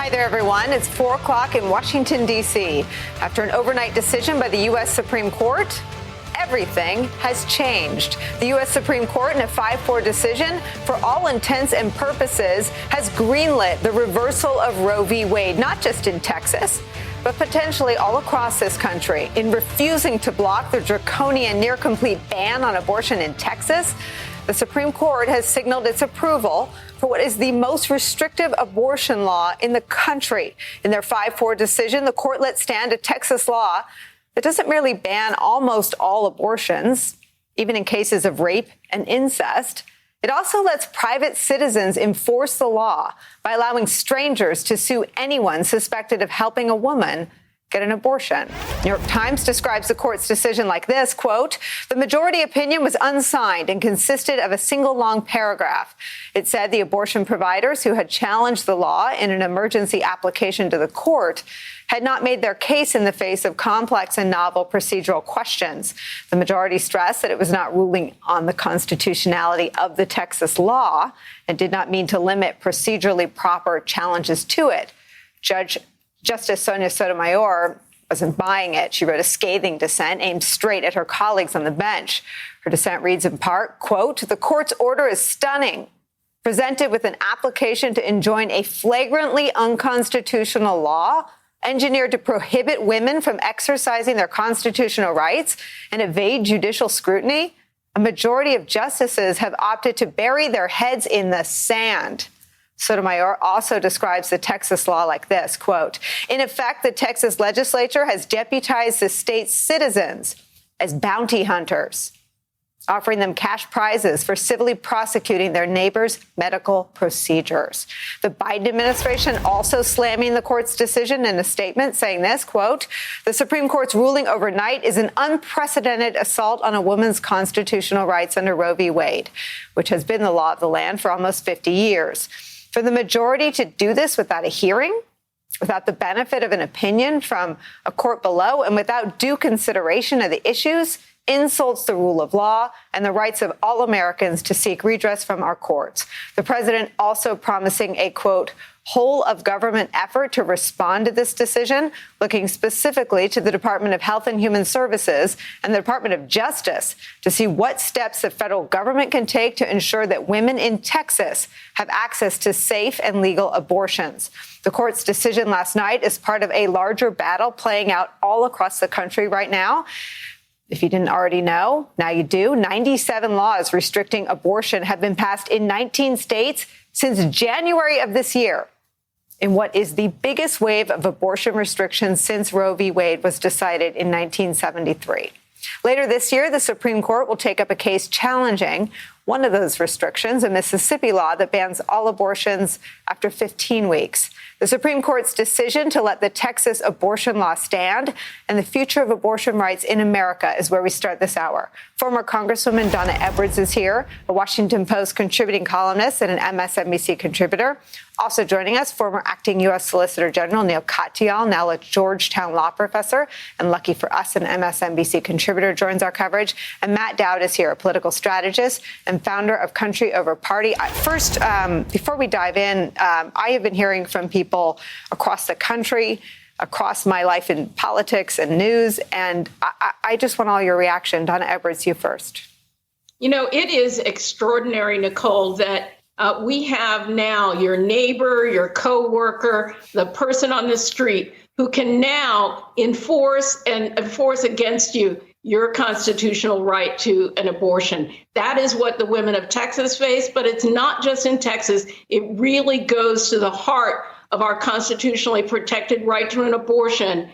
Hi there, everyone. It's 4 o'clock in Washington, D.C. After an overnight decision by the U.S. Supreme Court, everything has changed. The U.S. Supreme Court, in a 5-4 decision, for all intents and purposes, has greenlit the reversal of Roe v. Wade, not just in Texas, but potentially all across this country. In refusing to block the draconian near-complete ban on abortion in Texas, the Supreme Court has signaled its approval for what is the most restrictive abortion law in the country. In their 5-4 decision, the court let stand a Texas law that doesn't merely ban almost all abortions, even in cases of rape and incest. It also lets private citizens enforce the law by allowing strangers to sue anyone suspected of helping a woman get an abortion. New York Times describes the court's decision like this, quote, "The majority opinion was unsigned and consisted of a single long paragraph. It said the abortion providers who had challenged the law in an emergency application to the court had not made their case in the face of complex and novel procedural questions. The majority stressed that it was not ruling on the constitutionality of the Texas law and did not mean to limit procedurally proper challenges to it. Justice Sonia Sotomayor wasn't buying it. She wrote a scathing dissent aimed straight at her colleagues on the bench. Her dissent reads in part, quote, "The court's order is stunning. Presented with an application to enjoin a flagrantly unconstitutional law engineered to prohibit women from exercising their constitutional rights and evade judicial scrutiny, a majority of justices have opted to bury their heads in the sand." Sotomayor also describes the Texas law like this, quote, "In effect, the Texas legislature has deputized the state's citizens as bounty hunters, offering them cash prizes for civilly prosecuting their neighbors' medical procedures." The Biden administration also slamming the court's decision in a statement saying this, quote, "The Supreme Court's ruling overnight is an unprecedented assault on a woman's constitutional rights under Roe v. Wade, which has been the law of the land for almost 50 years. For the majority to do this without a hearing, without the benefit of an opinion from a court below, and without due consideration of the issues, insults the rule of law and the rights of all Americans to seek redress from our courts." The president also promising a, quote, "whole of government effort to respond to this decision, looking specifically to the Department of Health and Human Services and the Department of Justice to see what steps the federal government can take to ensure that women in Texas have access to safe and legal abortions." The court's decision last night is part of a larger battle playing out all across the country right now. If you didn't already know, now you do. 97 laws restricting abortion have been passed in 19 states since January of this year, in what is the biggest wave of abortion restrictions since Roe v. Wade was decided in 1973. Later this year, the Supreme Court will take up a case challenging one of those restrictions, a Mississippi law that bans all abortions after 15 weeks. The Supreme Court's decision to let the Texas abortion law stand and the future of abortion rights in America is where we start this hour. Former Congresswoman Donna Edwards is here, a Washington Post contributing columnist and an MSNBC contributor. Also joining us, former acting U.S. Solicitor General Neil Katyal, now a Georgetown law professor, and lucky for us, an MSNBC contributor, joins our coverage. And Matt Dowd is here, a political strategist and founder of Country Over Party. First, before we dive in, I have been hearing from people across the country, across my life in politics and news, and I just want all your reaction. Donna Edwards, you first. You know, it is extraordinary, Nicole, that we have now your neighbor, your coworker, the person on the street who can now enforce against you your constitutional right to an abortion. That is what the women of Texas face, but it's not just in Texas. It really goes to the heart of our constitutionally protected right to an abortion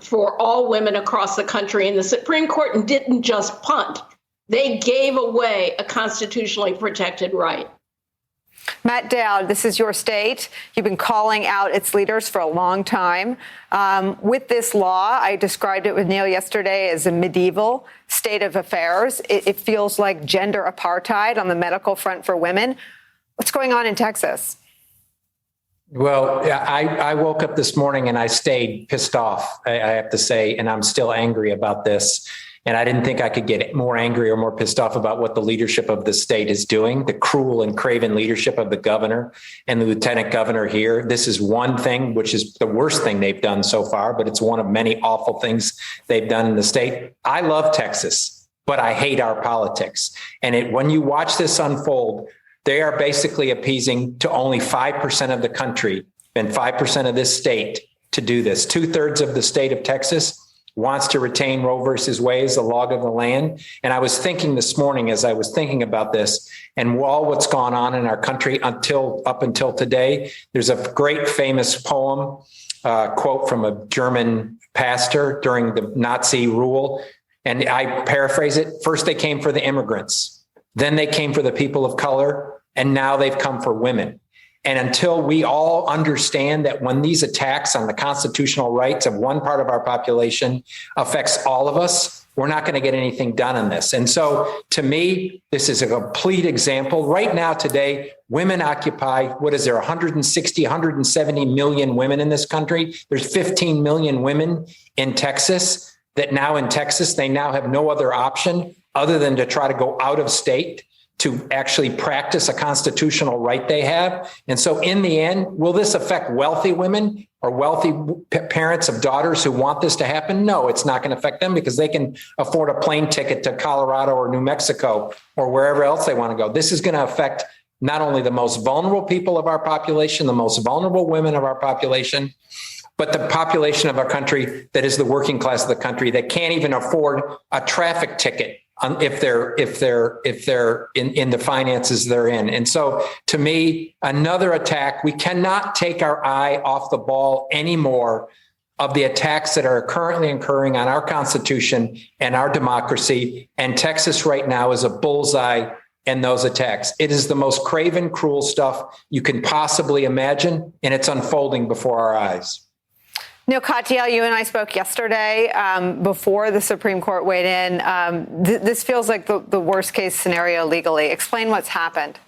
for all women across the country. And the Supreme Court didn't just punt. They gave away a constitutionally protected right. Matt Dowd, this is your state. You've been calling out its leaders for a long time. With this law, I described it with Neil yesterday as a medieval state of affairs. It feels like gender apartheid on the medical front for women. What's going on in Texas? Well, I woke up this morning and I stayed pissed off, I have to say, and I'm still angry about this. And I didn't think I could get more angry or more pissed off about what the leadership of the state is doing, the cruel and craven leadership of the governor and the lieutenant governor here. This is one thing, which is the worst thing they've done so far, but it's one of many awful things they've done in the state. I love Texas, but I hate our politics. And when you watch this unfold, they are basically appeasing to only 5% of the country and 5% of this state to do this. 2/3 of the state of Texas wants to retain Roe versus Wade as the law of the land. And I was thinking this morning, as I was thinking about this and all what's gone on in our country up until today, there's a great famous poem, quote from a German pastor during the Nazi rule. And I paraphrase it. First, they came for the immigrants. Then they came for the people of color. And now they've come for women. And until we all understand that when these attacks on the constitutional rights of one part of our population affects all of us, we're not going to get anything done on this. And so to me, this is a complete example. Right now, today, women occupy, 160, 170 million women in this country. There's 15 million women in Texas that now in Texas, they now have no other option other than to try to go out of state to actually practice a constitutional right they have. And so in the end, will this affect wealthy women or wealthy parents of daughters who want this to happen? No, it's not going to affect them because they can afford a plane ticket to Colorado or New Mexico or wherever else they want to go. This is going to affect not only the most vulnerable people of our population, the most vulnerable women of our population, but the population of our country that is the working class of the country that can't even afford a traffic ticket if they're in the finances they're in. And so to me, another attack, we cannot take our eye off the ball anymore of the attacks that are currently occurring on our Constitution and our democracy. And Texas right now is a bullseye in those attacks. It is the most craven, cruel stuff you can possibly imagine, and it's unfolding before our eyes. Neil Katyal, you and I spoke yesterday before the Supreme Court weighed in. This feels like the worst case scenario legally. Explain what's happened.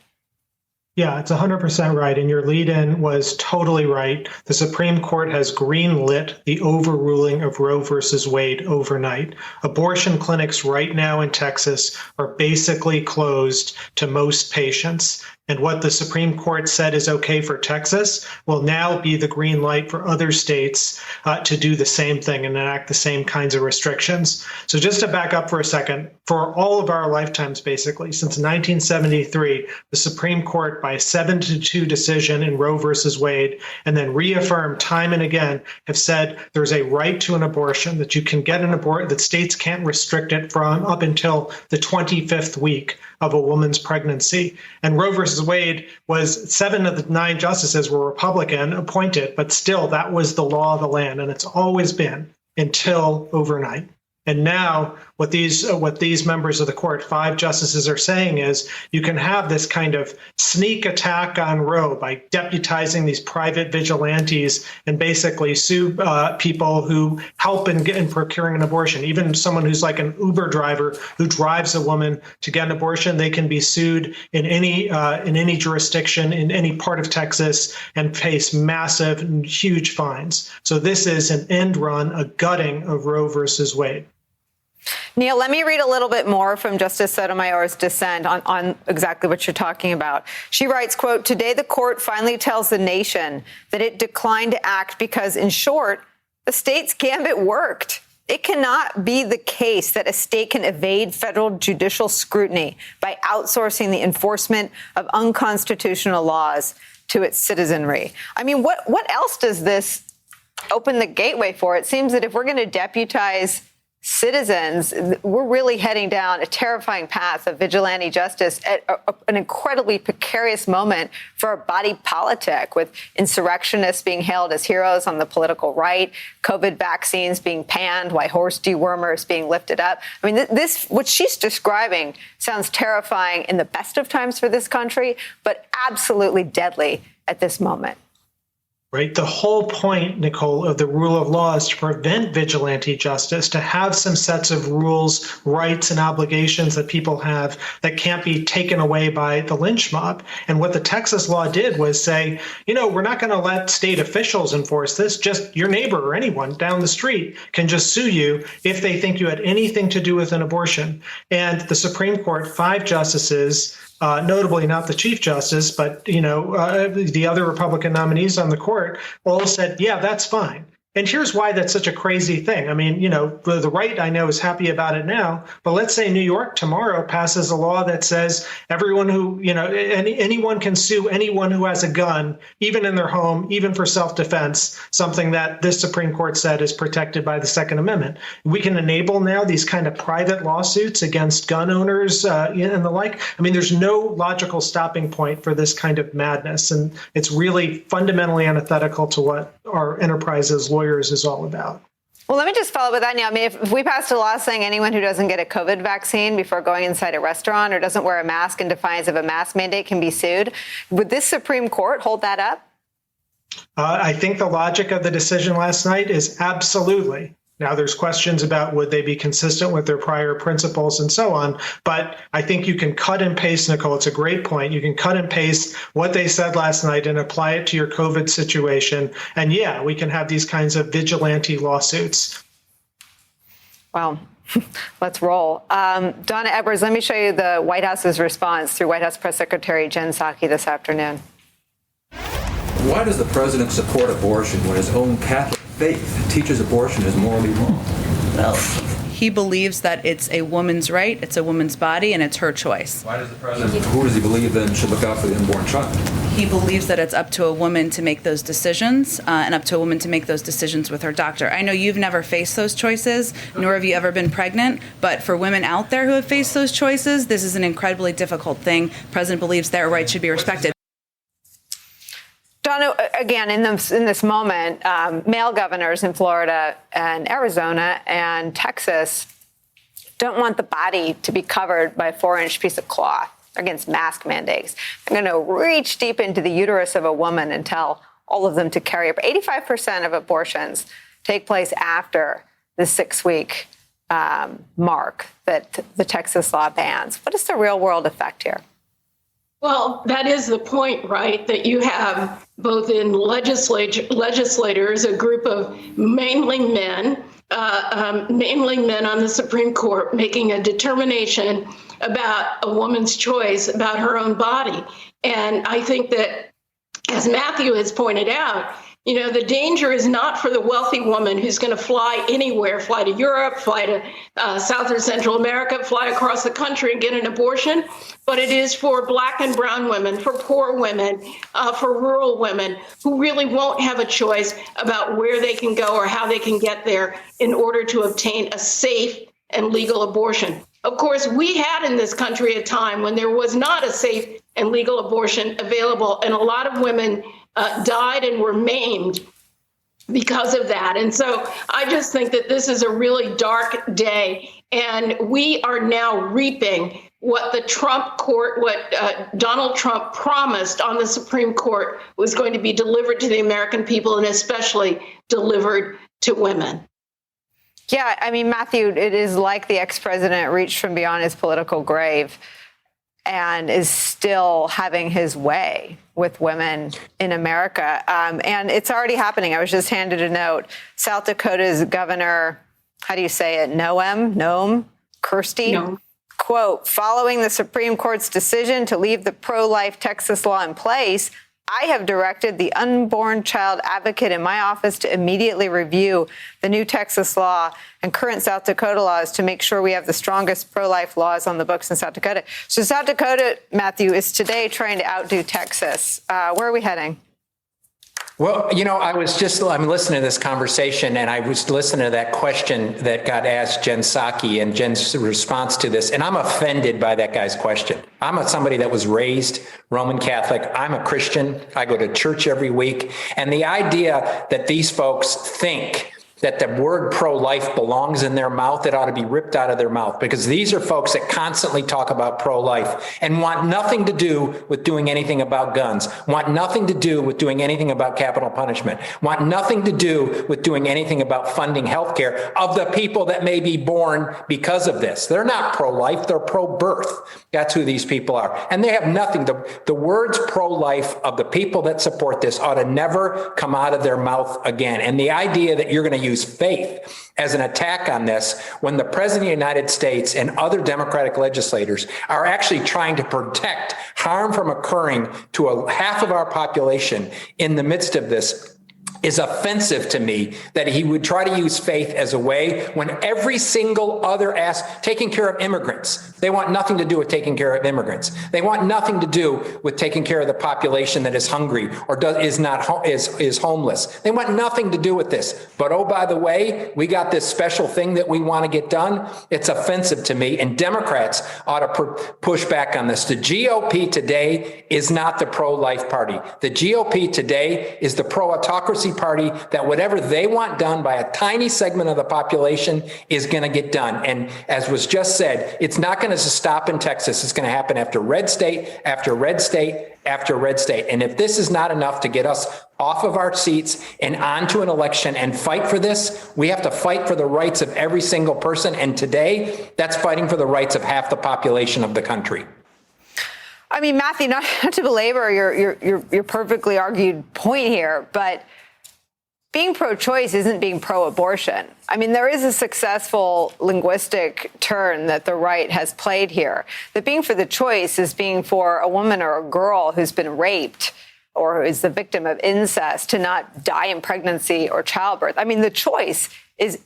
Yeah, it's 100% right. And your lead-in was totally right. The Supreme Court has green-lit the overruling of Roe versus Wade overnight. Abortion clinics right now in Texas are basically closed to most patients. And what the Supreme Court said is okay for Texas will now be the green light for other states to do the same thing and enact the same kinds of restrictions. So just to back up for a second, for all of our lifetimes, basically, since 1973, the Supreme Court, by a 7-2 decision in Roe versus Wade, and then reaffirmed time and again, have said there's a right to an abortion, that you can get an abortion, that states can't restrict it from up until the 25th week of a woman's pregnancy. And Roe versus Wade was 7 of the 9 justices were Republican appointed, but still that was the law of the land. And it's always been until overnight. And now what these members of the court, 5 justices, are saying is you can have this kind of sneak attack on Roe by deputizing these private vigilantes and basically sue people who help in procuring an abortion. Even someone who's like an Uber driver who drives a woman to get an abortion, they can be sued in any jurisdiction in any part of Texas and face massive and huge fines. So this is an end run, a gutting of Roe versus Wade. Neil, let me read a little bit more from Justice Sotomayor's dissent on exactly what you're talking about. She writes, quote, "Today the court finally tells the nation that it declined to act because, in short, the state's gambit worked. It cannot be the case that a state can evade federal judicial scrutiny by outsourcing the enforcement of unconstitutional laws to its citizenry." I mean, what else does this open the gateway for? It seems that if we're going to deputize citizens, we're really heading down a terrifying path of vigilante justice at an incredibly precarious moment for our body politic, with insurrectionists being hailed as heroes on the political right, COVID vaccines being panned, while horse dewormers being lifted up. I mean, this, what she's describing, sounds terrifying in the best of times for this country, but absolutely deadly at this moment. Right. The whole point, Nicole, of the rule of law is to prevent vigilante justice, to have some sets of rules, rights, and obligations that people have that can't be taken away by the lynch mob. And what the Texas law did was say, we're not going to let state officials enforce this. Just your neighbor or anyone down the street can just sue you if they think you had anything to do with an abortion. And the Supreme Court, 5 justices, notably not the Chief Justice, but the other Republican nominees on the court all said, yeah, that's fine. And here's why that's such a crazy thing. I mean, the right, I know, is happy about it now, but let's say New York tomorrow passes a law that says everyone who, anyone can sue anyone who has a gun, even in their home, even for self-defense, something that this Supreme Court said is protected by the Second Amendment. We can enable now these kind of private lawsuits against gun owners and the like. I mean, there's no logical stopping point for this kind of madness, and it's really fundamentally antithetical to what our enterprise as lawyers is all about. Well, let me just follow up with that now. I mean, if we passed a law saying anyone who doesn't get a COVID vaccine before going inside a restaurant or doesn't wear a mask in defiance of a mask mandate can be sued, would this Supreme Court hold that up? I think the logic of the decision last night is absolutely. Now, there's questions about would they be consistent with their prior principles and so on. But I think you can cut and paste, Nicole. It's a great point. You can cut and paste what they said last night and apply it to your COVID situation. And yeah, we can have these kinds of vigilante lawsuits. Well, let's roll. Donna Edwards, let me show you the White House's response through White House Press Secretary Jen Psaki this afternoon. Why does the president support abortion when his own Catholic faith teaches abortion is morally wrong? Well, he believes that it's a woman's right, it's a woman's body, and it's her choice. Why does the president, who does he believe then should look out for the unborn child? He believes that it's up to a woman to make those decisions and up to a woman to make those decisions with her doctor. I know you've never faced those choices, nor have you ever been pregnant, but for women out there who have faced those choices, this is an incredibly difficult thing. The president believes their rights should be respected. Donna, again, in this moment, male governors in Florida and Arizona and Texas don't want the body to be covered by a 4-inch piece of cloth against mask mandates. They're going to reach deep into the uterus of a woman and tell all of them to carry up. 85% of abortions take place after the 6-week mark that the Texas law bans. What is the real world effect here? Well, that is the point, right? That you have both in legislators, a group of mainly men on the Supreme Court making a determination about a woman's choice about her own body. And I think that, as Matthew has pointed out, the danger is not for the wealthy woman who's going to fly anywhere, fly to Europe, fly to South or Central America, fly across the country and get an abortion, but it is for Black and brown women, for poor women, for rural women who really won't have a choice about where they can go or how they can get there in order to obtain a safe and legal abortion. Of course, we had in this country a time when there was not a safe and legal abortion available, and a lot of women died and were maimed because of that. And so I just think that this is a really dark day, and we are now reaping what the Trump court, what Donald Trump promised on the Supreme Court was going to be delivered to the American people, and especially delivered to women. Yeah, I mean, Matthew, it is like the ex-president reached from beyond his political grave and is still having his way with women in America. And it's already happening. I was just handed a note. South Dakota's governor, how do you say it? Noam Kirsty? No. Quote, following the Supreme Court's decision to leave the pro-life Texas law in place, I have directed the unborn child advocate in my office to immediately review the new Texas law and current South Dakota laws to make sure we have the strongest pro-life laws on the books in South Dakota. So South Dakota, Matthew, is today trying to outdo Texas. Where are we heading? Well, I'm listening to this conversation, and I was listening to that question that got asked Jen Psaki and Jen's response to this, and I'm offended by that guy's question. I'm somebody that was raised Roman Catholic. I'm a Christian. I go to church every week. And the idea that these folks think that the word pro-life belongs in their mouth, it ought to be ripped out of their mouth, because these are folks that constantly talk about pro-life and want nothing to do with doing anything about guns, want nothing to do with doing anything about capital punishment, want nothing to do with doing anything about funding healthcare of the people that may be born because of this. They're not pro-life, they're pro-birth. That's who these people are. And they have nothing. The words pro-life of the people that support this ought to never come out of their mouth again. And the idea that you're going to use faith as an attack on this when the President of the United States and other Democratic legislators are actually trying to protect harm from occurring to half of our population in the midst of this is offensive to me, that he would try to use faith as a way when every single other taking care of immigrants. They want nothing to do with taking care of immigrants. They want nothing to do with taking care of the population that is hungry or is homeless. They want nothing to do with this. But oh, by the way, we got this special thing that we want to get done. It's offensive to me, and Democrats ought to push back on this. The GOP today is not the pro-life party. The GOP today is the pro-autocracy party, that whatever they want done by a tiny segment of the population is going to get done. And as was just said, it's not going to stop in Texas. It's going to happen after red state, after red state, after red state. And if this is not enough to get us off of our seats and onto an election and fight for this, we have to fight for the rights of every single person. And today, that's fighting for the rights of half the population of the country. I mean, Matthew, not to belabor your perfectly argued point here, but being pro-choice isn't being pro-abortion. I mean, there is a successful linguistic turn that the right has played here. That being for the choice is being for a woman or a girl who's been raped or who is the victim of incest to not die in pregnancy or childbirth. I mean, the choice is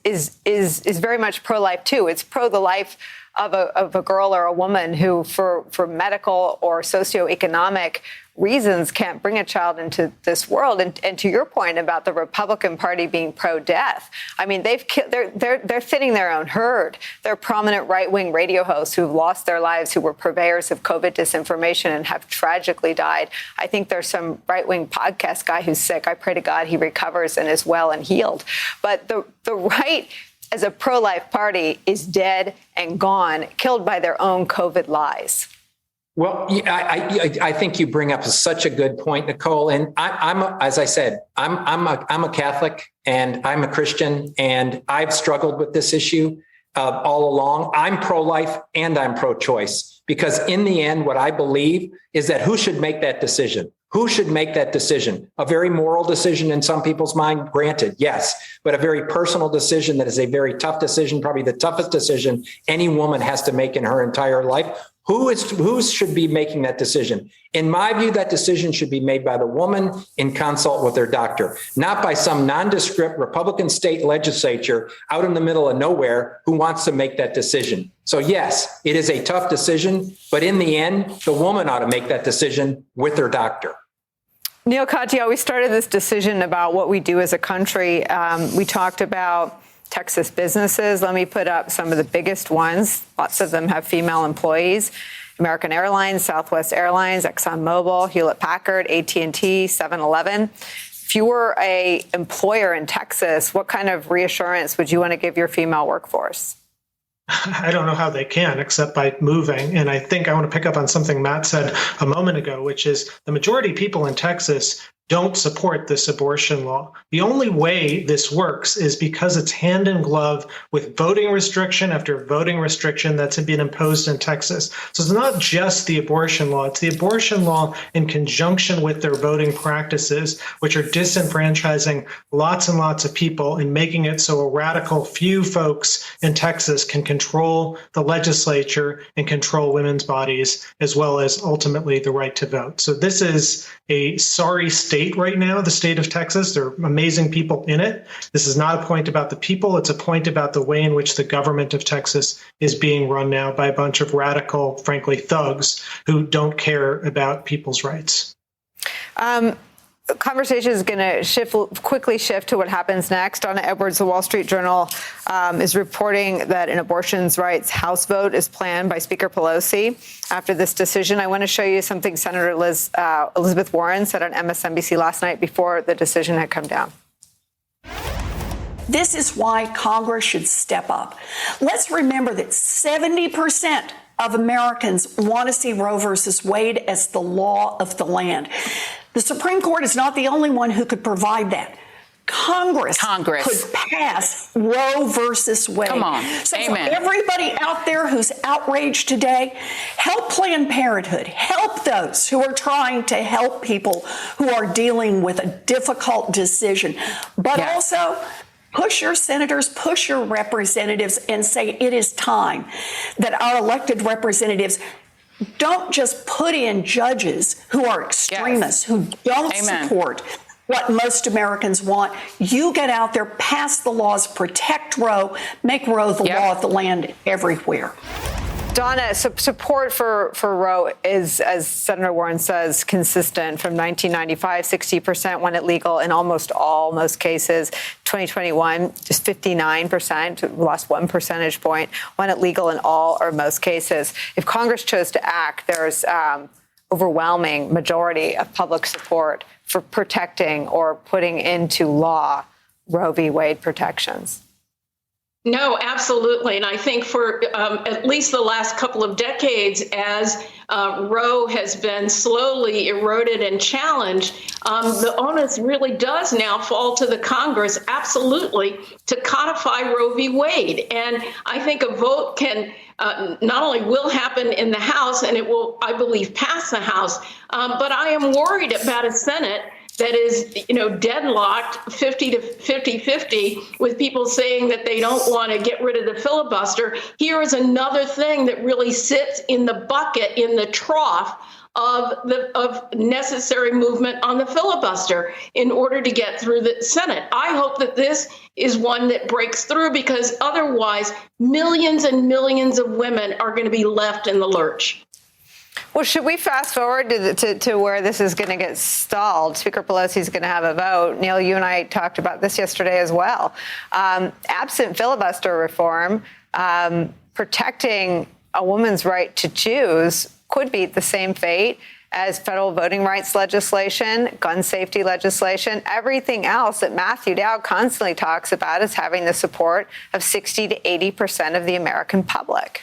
very much pro-life too. It's pro the life of a girl or a woman who, for medical or socioeconomic reasons, can't bring a child into this world. And to your point about the Republican Party being pro-death, I mean, they're thinning their own herd. They're prominent right-wing radio hosts who've lost their lives, who were purveyors of COVID disinformation and have tragically died. I think there's some right-wing podcast guy who's sick. I pray to God he recovers and is well and healed. But the right, as a pro-life party, is dead and gone, killed by their own COVID lies. Well, I think you bring up such a good point, Nicole. And as I said, I'm a Catholic and I'm a Christian, and I've struggled with this issue all along. I'm pro-life and I'm pro-choice, because in the end, what I believe is that who should make that decision? Who should make that decision? A very moral decision in some people's mind, granted, yes, but a very personal decision that is a very tough decision, probably the toughest decision any woman has to make in her entire life. Who should be making that decision? In my view, that decision should be made by the woman in consult with their doctor, not by some nondescript Republican state legislature out in the middle of nowhere who wants to make that decision. So yes, it is a tough decision, but in the end, the woman ought to make that decision with her doctor. Neil Katyal, we started this decision about what we do as a country. We talked about Texas businesses. Let me put up some of the biggest ones. Lots of them have female employees. American Airlines, Southwest Airlines, ExxonMobil, Hewlett-Packard, AT&T, 7-Eleven. If you were an employer in Texas, what kind of reassurance would you want to give your female workforce? I don't know how they can, except by moving. And I think I want to pick up on something Matt said a moment ago, which is the majority of people in Texas don't support this abortion law. The only way this works is because it's hand in glove with voting restriction after voting restriction that's been imposed in Texas. So it's not just the abortion law, it's the abortion law in conjunction with their voting practices, which are disenfranchising lots and lots of people and making it so a radical few folks in Texas can control the legislature and control women's bodies, as well as ultimately the right to vote. So this is a sorry state right now, the state of Texas. There are amazing people in it. This is not a point about the people. It's a point about the way in which the government of Texas is being run now by a bunch of radical, frankly, thugs who don't care about people's rights. The conversation is going to quickly shift to what happens next. Donna Edwards, the Wall Street Journal, is reporting that an abortion rights House vote is planned by Speaker Pelosi after this decision. I want to show you something Senator Elizabeth Warren said on MSNBC last night before the decision had come down. This is why Congress should step up. Let's remember that 70% of Americans want to see Roe versus Wade as the law of the land. The Supreme Court is not the only one who could provide that. Congress could pass Roe versus Wade. Come on. So Amen. for everybody out there who's outraged today, help Planned Parenthood. Help those who are trying to help people who are dealing with a difficult decision. But also, push your senators, push your representatives, and say it is time that our elected representatives don't just put in judges who are extremists, who don't support what most Americans want. You get out there, pass the laws, protect Roe, make Roe the law of the land everywhere. Donna, support for Roe is, as Senator Warren says, consistent from 1995, 60% when it legal in most cases. 2021, just 59%, lost 1 percentage point when it legal in all or most cases. If Congress chose to act, there's overwhelming majority of public support for protecting or putting into law Roe v. Wade protections. No, absolutely. And I think for at least the last couple of decades, as Roe has been slowly eroded and challenged, the onus really does now fall to the Congress, absolutely, to codify Roe v. Wade. And I think a vote can not only will happen in the House, and it will, I believe, pass the House, but I am worried about a Senate that is, deadlocked 50-50 with people saying that they don't want to get rid of the filibuster. Here is another thing that really sits in the bucket, in the trough of necessary movement on the filibuster in order to get through the Senate. I hope that this is one that breaks through, because otherwise millions and millions of women are going to be left in the lurch. Well, should we fast forward to where this is going to get stalled? Speaker Pelosi is going to have a vote. Neil, you and I talked about this yesterday as well. Absent filibuster reform, protecting a woman's right to choose could be the same fate as federal voting rights legislation, gun safety legislation. Everything else that Matthew Dowd constantly talks about is having the support of 60 to 80% of the American public.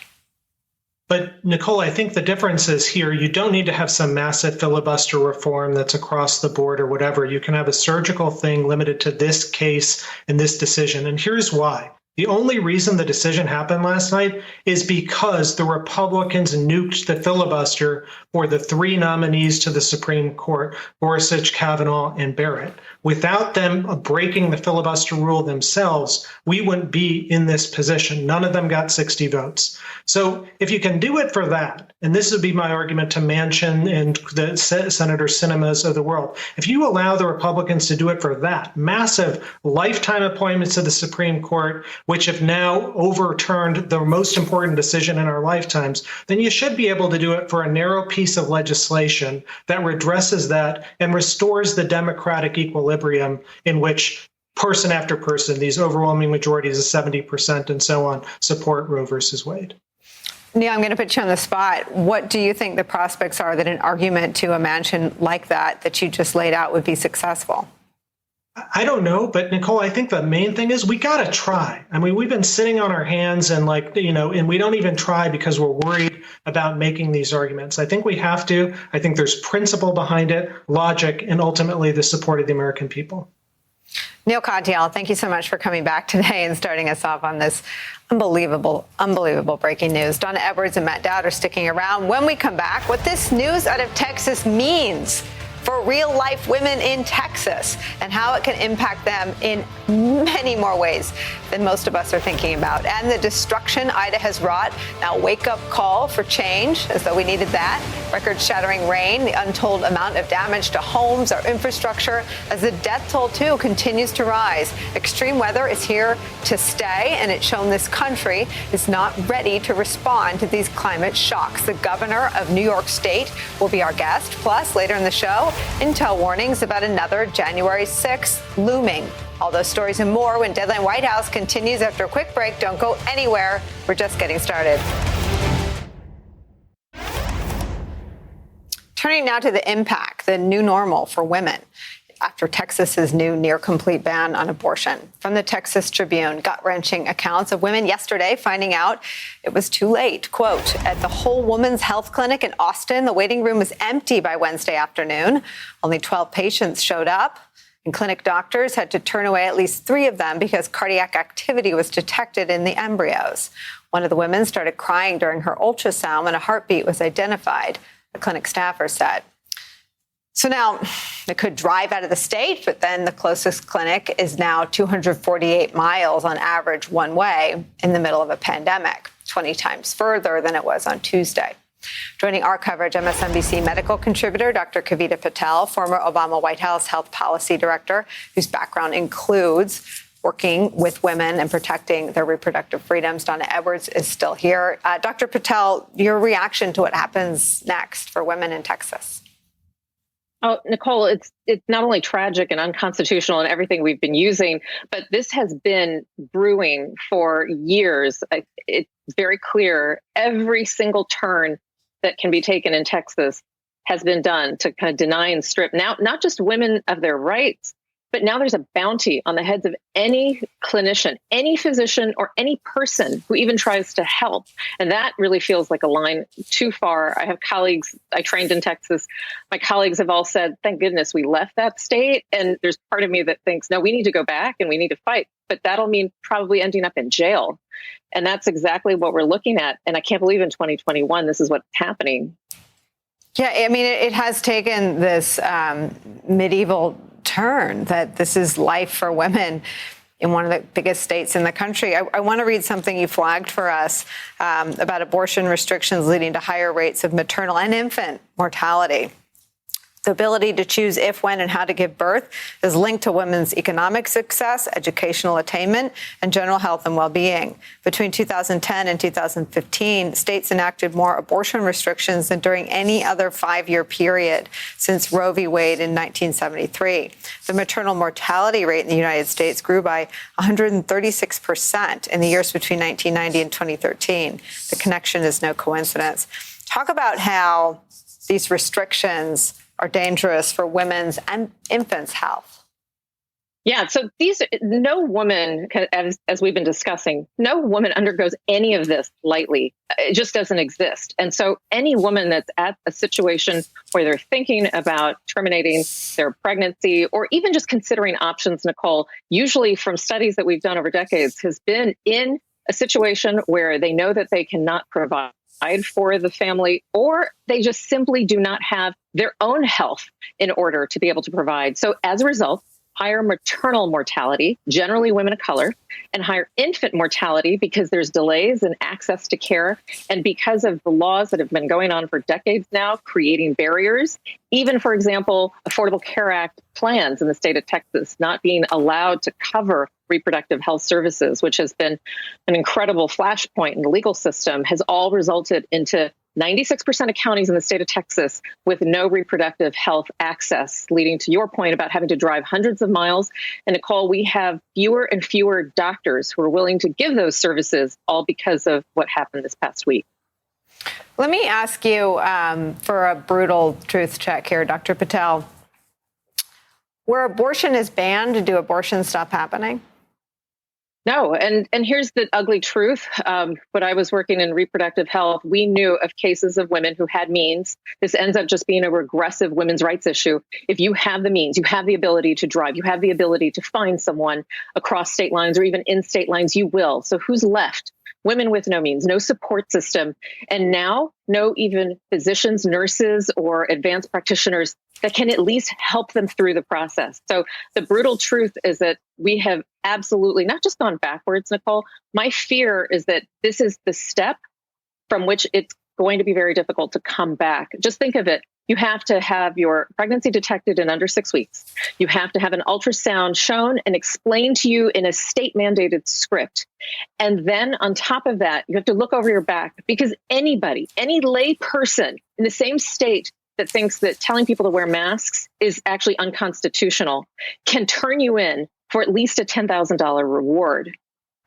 But, Nicole, I think the difference is here, you don't need to have some massive filibuster reform that's across the board or whatever. You can have a surgical thing limited to this case and this decision. And here's why. The only reason the decision happened last night is because the Republicans nuked the filibuster for the 3 nominees to the Supreme Court, Gorsuch, Kavanaugh, and Barrett. Without them breaking the filibuster rule themselves, we wouldn't be in this position. None of them got 60 votes. So if you can do it for that, and this would be my argument to Manchin and the Senator Sinemas of the world, if you allow the Republicans to do it for that, massive lifetime appointments to the Supreme Court, which have now overturned the most important decision in our lifetimes, then you should be able to do it for a narrow piece of legislation that redresses that and restores the democratic equilibrium in which person after person, these overwhelming majorities of 70% and so on, support Roe versus Wade. Neil, I'm going to put you on the spot. What do you think the prospects are that an argument to a Manchin like that you just laid out would be successful? I don't know, but Nicole, I think the main thing is we got to try. I mean, we've been sitting on our hands and and we don't even try because we're worried about making these arguments. I think we have to. I think there's principle behind it, logic, and ultimately the support of the American people. Neil Katyal, thank you so much for coming back today and starting us off on this unbelievable breaking news. Donna Edwards and Matt Dowd are sticking around. When we come back, what this news out of Texas means for real-life women in Texas and how it can impact them in many more ways than most of us are thinking about. And the destruction Ida has wrought. Now, wake-up call for change, as though we needed that. Record-shattering rain, the untold amount of damage to homes, our infrastructure, as the death toll, too, continues to rise. Extreme weather is here to stay, and it's shown this country is not ready to respond to these climate shocks. The governor of New York State will be our guest. Plus, later in the show, intel warnings about another January 6th looming. All those stories and more when Deadline White House continues after a quick break. Don't go anywhere. We're just getting started. Turning now to the impact, the new normal for women. after Texas's new near-complete ban on abortion. From the Texas Tribune, gut-wrenching accounts of women yesterday finding out it was too late. Quote, at the Whole Woman's Health Clinic in Austin, the waiting room was empty by Wednesday afternoon. Only 12 patients showed up, and clinic doctors had to turn away at least 3 of them because cardiac activity was detected in the embryos. One of the women started crying during her ultrasound when a heartbeat was identified, a clinic staffer said. So now they could drive out of the state, but then the closest clinic is now 248 miles on average one way in the middle of a pandemic, 20 times further than it was on Tuesday. Joining our coverage, MSNBC medical contributor Dr. Kavita Patel, former Obama White House health policy director, whose background includes working with women and protecting their reproductive freedoms. Donna Edwards is still here. Dr. Patel, your reaction to what happens next for women in Texas? Oh, Nicole, it's not only tragic and unconstitutional and everything we've been using, but this has been brewing for years. It's very clear every single turn that can be taken in Texas has been done to kind of deny and strip now, not just women of their rights, but now there's a bounty on the heads of any clinician, any physician, or any person who even tries to help. And that really feels like a line too far. I have colleagues, I trained in Texas. My colleagues have all said, thank goodness we left that state. And there's part of me that thinks, no, we need to go back and we need to fight. But that'll mean probably ending up in jail. And that's exactly what we're looking at. And I can't believe in 2021, this is what's happening. Yeah, I mean, it has taken this medieval turn that this is life for women in one of the biggest states in the country. I want to read something you flagged for us about abortion restrictions leading to higher rates of maternal and infant mortality. The ability to choose if, when, and how to give birth is linked to women's economic success, educational attainment, and general health and well-being. Between 2010 and 2015, states enacted more abortion restrictions than during any other 5-year period since Roe v. Wade in 1973. The maternal mortality rate in the United States grew by 136% in the years between 1990 and 2013. The connection is no coincidence. Talk about how these restrictions are dangerous for women's and infants' health. Yeah, so no woman, as we've been discussing, no woman undergoes any of this lightly. It just doesn't exist. And so any woman that's at a situation where they're thinking about terminating their pregnancy or even just considering options, Nicole, usually from studies that we've done over decades, has been in a situation where they know that they cannot provide for the family, or they just simply do not have their own health in order to be able to provide. So as a result, higher maternal mortality, generally women of color, and higher infant mortality because there's delays in access to care. And because of the laws that have been going on for decades now, creating barriers, even, for example, Affordable Care Act plans in the state of Texas not being allowed to cover reproductive health services, which has been an incredible flashpoint in the legal system, has all resulted into 96% of counties in the state of Texas with no reproductive health access, leading to your point about having to drive hundreds of miles. And Nicole, we have fewer and fewer doctors who are willing to give those services, all because of what happened this past week. Let me ask you for a brutal truth check here, Dr. Patel. Where abortion is banned, do abortions stop happening? No. And here's the ugly truth. When I was working in reproductive health, we knew of cases of women who had means. This ends up just being a regressive women's rights issue. If you have the means, you have the ability to drive, you have the ability to find someone across state lines or even in state lines, you will. So who's left? Women with no means, no support system, and now no even physicians, nurses, or advanced practitioners that can at least help them through the process. So the brutal truth is that we have absolutely not just gone backwards, Nicole. My fear is that this is the step from which it's going to be very difficult to come back. Just think of it. You have to have your pregnancy detected in under 6 weeks. You have to have an ultrasound shown and explained to you in a state mandated script. And then on top of that, you have to look over your back because anybody, any lay person in the same state that thinks that telling people to wear masks is actually unconstitutional can turn you in for at least a $10,000 reward.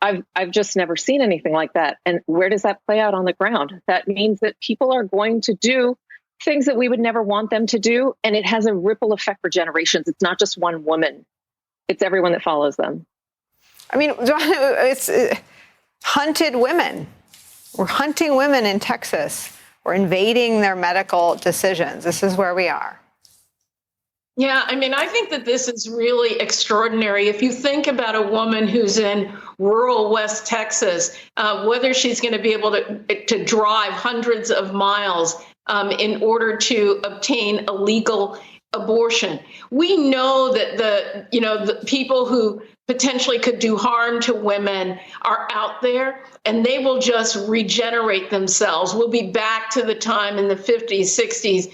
I've just never seen anything like that. And where does that play out on the ground? That means that people are going to do things that we would never want them to do. And it has a ripple effect for generations. It's not just one woman. It's everyone that follows them. I mean, it's hunted women. We're hunting women in Texas. We're invading their medical decisions. This is where we are. Yeah, I mean, I think that this is really extraordinary. If you think about a woman who's in rural West Texas, whether she's going to be able to drive hundreds of miles in order to obtain a legal abortion. We know that the people who potentially could do harm to women are out there, and they will just regenerate themselves. We'll be back to the time in the 50s, 60s,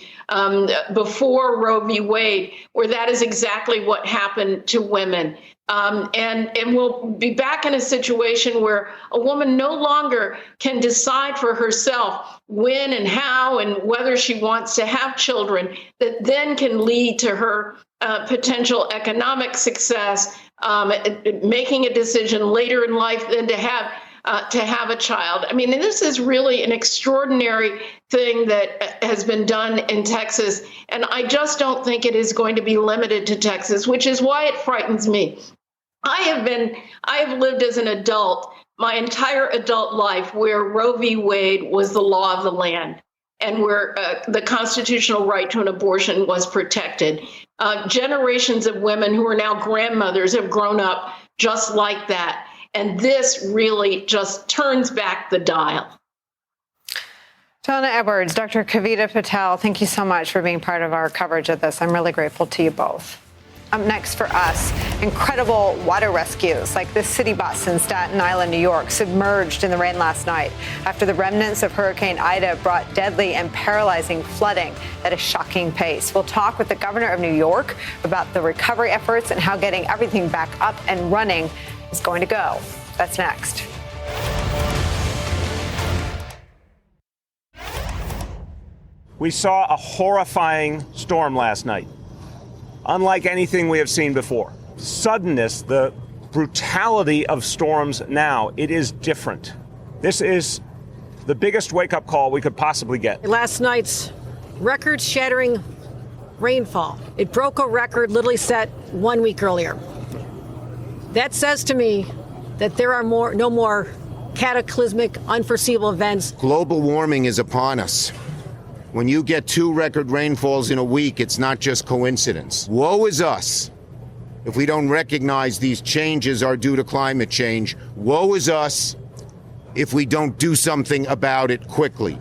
before Roe v. Wade, where that is exactly what happened to women. And we'll be back in a situation where a woman no longer can decide for herself when and how and whether she wants to have children, that then can lead to her potential economic success, making a decision later in life than to have a child. I mean, this is really an extraordinary thing that has been done in Texas, and I just don't think it is going to be limited to Texas, which is why it frightens me. I have lived as an adult my entire adult life where Roe v. Wade was the law of the land and where the constitutional right to an abortion was protected. Generations of women who are now grandmothers have grown up just like that. And this really just turns back the dial. Donna Edwards, Dr. Kavita Patel, thank you so much for being part of our coverage of this. I'm really grateful to you both. Up next for us, incredible water rescues like this city bus in Staten Island, New York, submerged in the rain last night after the remnants of Hurricane Ida brought deadly and paralyzing flooding at a shocking pace. We'll talk with the governor of New York about the recovery efforts and how getting everything back up and running is going to go. That's next. We saw a horrifying storm last night, unlike anything we have seen before. Suddenness, the brutality of storms now, it is different. This is the biggest wake-up call we could possibly get. Last night's record-shattering rainfall, it broke a record literally set 1 week earlier. That says to me that there are no more cataclysmic, unforeseeable events. Global warming is upon us. When you get 2 record rainfalls in a week, it's not just coincidence. Woe is us if we don't recognize these changes are due to climate change. Woe is us if we don't do something about it quickly.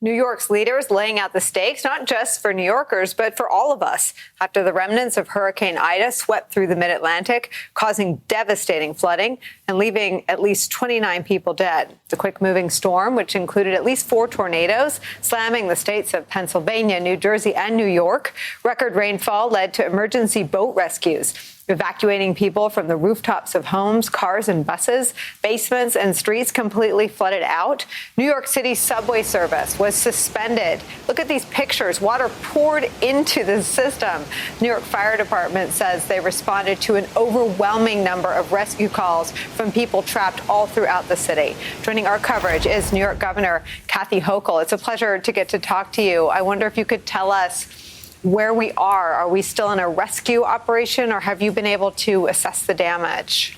New York's leaders laying out the stakes, not just for New Yorkers, but for all of us, after the remnants of Hurricane Ida swept through the mid-Atlantic, causing devastating flooding and leaving at least 29 people dead. The quick-moving storm, which included at least 4 tornadoes, slamming the states of Pennsylvania, New Jersey, and New York. Record rainfall led to emergency boat rescues, evacuating people from the rooftops of homes, cars and buses, basements and streets completely flooded out. New York City subway service was suspended. Look at these pictures. Water poured into the system. New York Fire Department says they responded to an overwhelming number of rescue calls from people trapped all throughout the city. Joining our coverage is New York Governor Kathy Hochul. It's a pleasure to get to talk to you. I wonder if you could tell us where we are. Are we still in a rescue operation, or have you been able to assess the damage?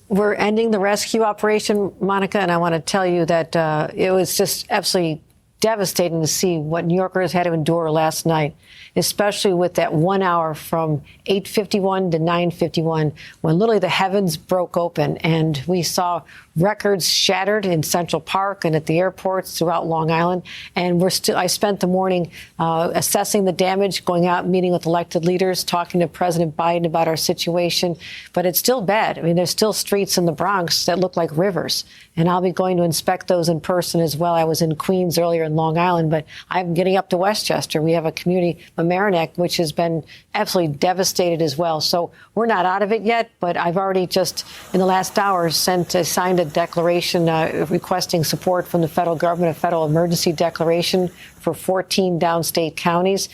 We're ending the rescue operation, Monica, and I want to tell you that it was just absolutely devastating to see what New Yorkers had to endure last night, especially with that 1 hour from 8:51 to 9:51, when literally the heavens broke open and we saw records shattered in Central Park and at the airports throughout Long Island. And I spent the morning assessing the damage, going out, meeting with elected leaders, talking to President Biden about our situation. But it's still bad. I mean, there's still streets in the Bronx that look like rivers. And I'll be going to inspect those in person as well. I was in Queens earlier in Long Island, but I'm getting up to Westchester. We have a community, Mamaroneck, which has been absolutely devastated as well. So we're not out of it yet, but I've already just in the last hour signed a declaration requesting support from the federal government, a federal emergency declaration for 14 downstate counties.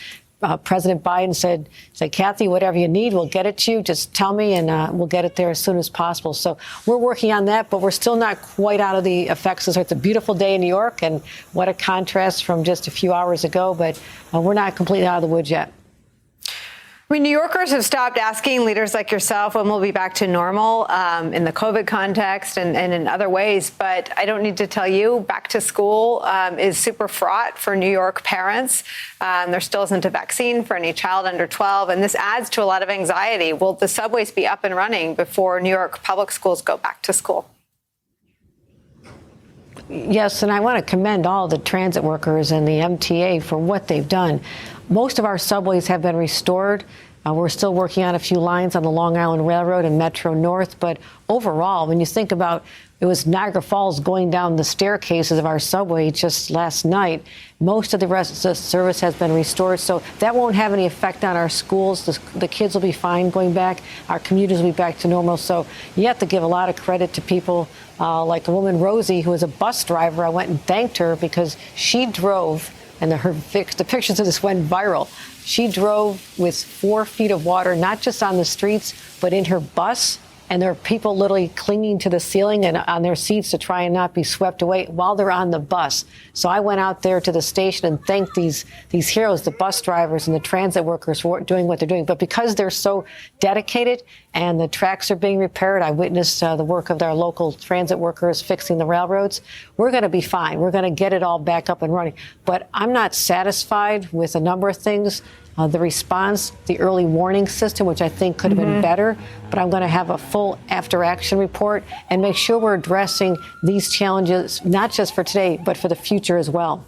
President Biden said, Kathy, whatever you need, we'll get it to you. Just tell me, and we'll get it there as soon as possible. So we're working on that, but we're still not quite out of the effects. So it's a beautiful day in New York, and what a contrast from just a few hours ago. But we're not completely out of the woods yet. I mean, New Yorkers have stopped asking leaders like yourself when we'll be back to normal in the COVID context and in other ways. But I don't need to tell you, back to school is super fraught for New York parents. There still isn't a vaccine for any child under 12. And this adds to a lot of anxiety. Will the subways be up and running before New York public schools go back to school? Yes, and I want to commend all the transit workers and the MTA for what they've done. Most of our subways have been restored. We're still working on a few lines on the Long Island Railroad and Metro North. But overall, when you think about it was Niagara Falls going down the staircases of our subway just last night, most of the rest of the service has been restored. So that won't have any effect on our schools. The kids will be fine going back. Our commuters will be back to normal. So you have to give a lot of credit to people like the woman Rosie, who was a bus driver. I went and thanked her because she drove, and the pictures of this went viral. She drove with 4 feet of water, not just on the streets, but in her bus. And there are people literally clinging to the ceiling and on their seats to try and not be swept away while they're on the bus. So I went out there to the station and thanked these heroes, the bus drivers and the transit workers, for doing what they're doing. But because they're so dedicated and the tracks are being repaired, I witnessed the work of our local transit workers fixing the railroads. We're going to be fine. We're going to get it all back up and running. But I'm not satisfied with a number of things. The response, the early warning system, which I think could have been better, but I'm going to have a full after-action report and make sure we're addressing these challenges, not just for today, but for the future as well.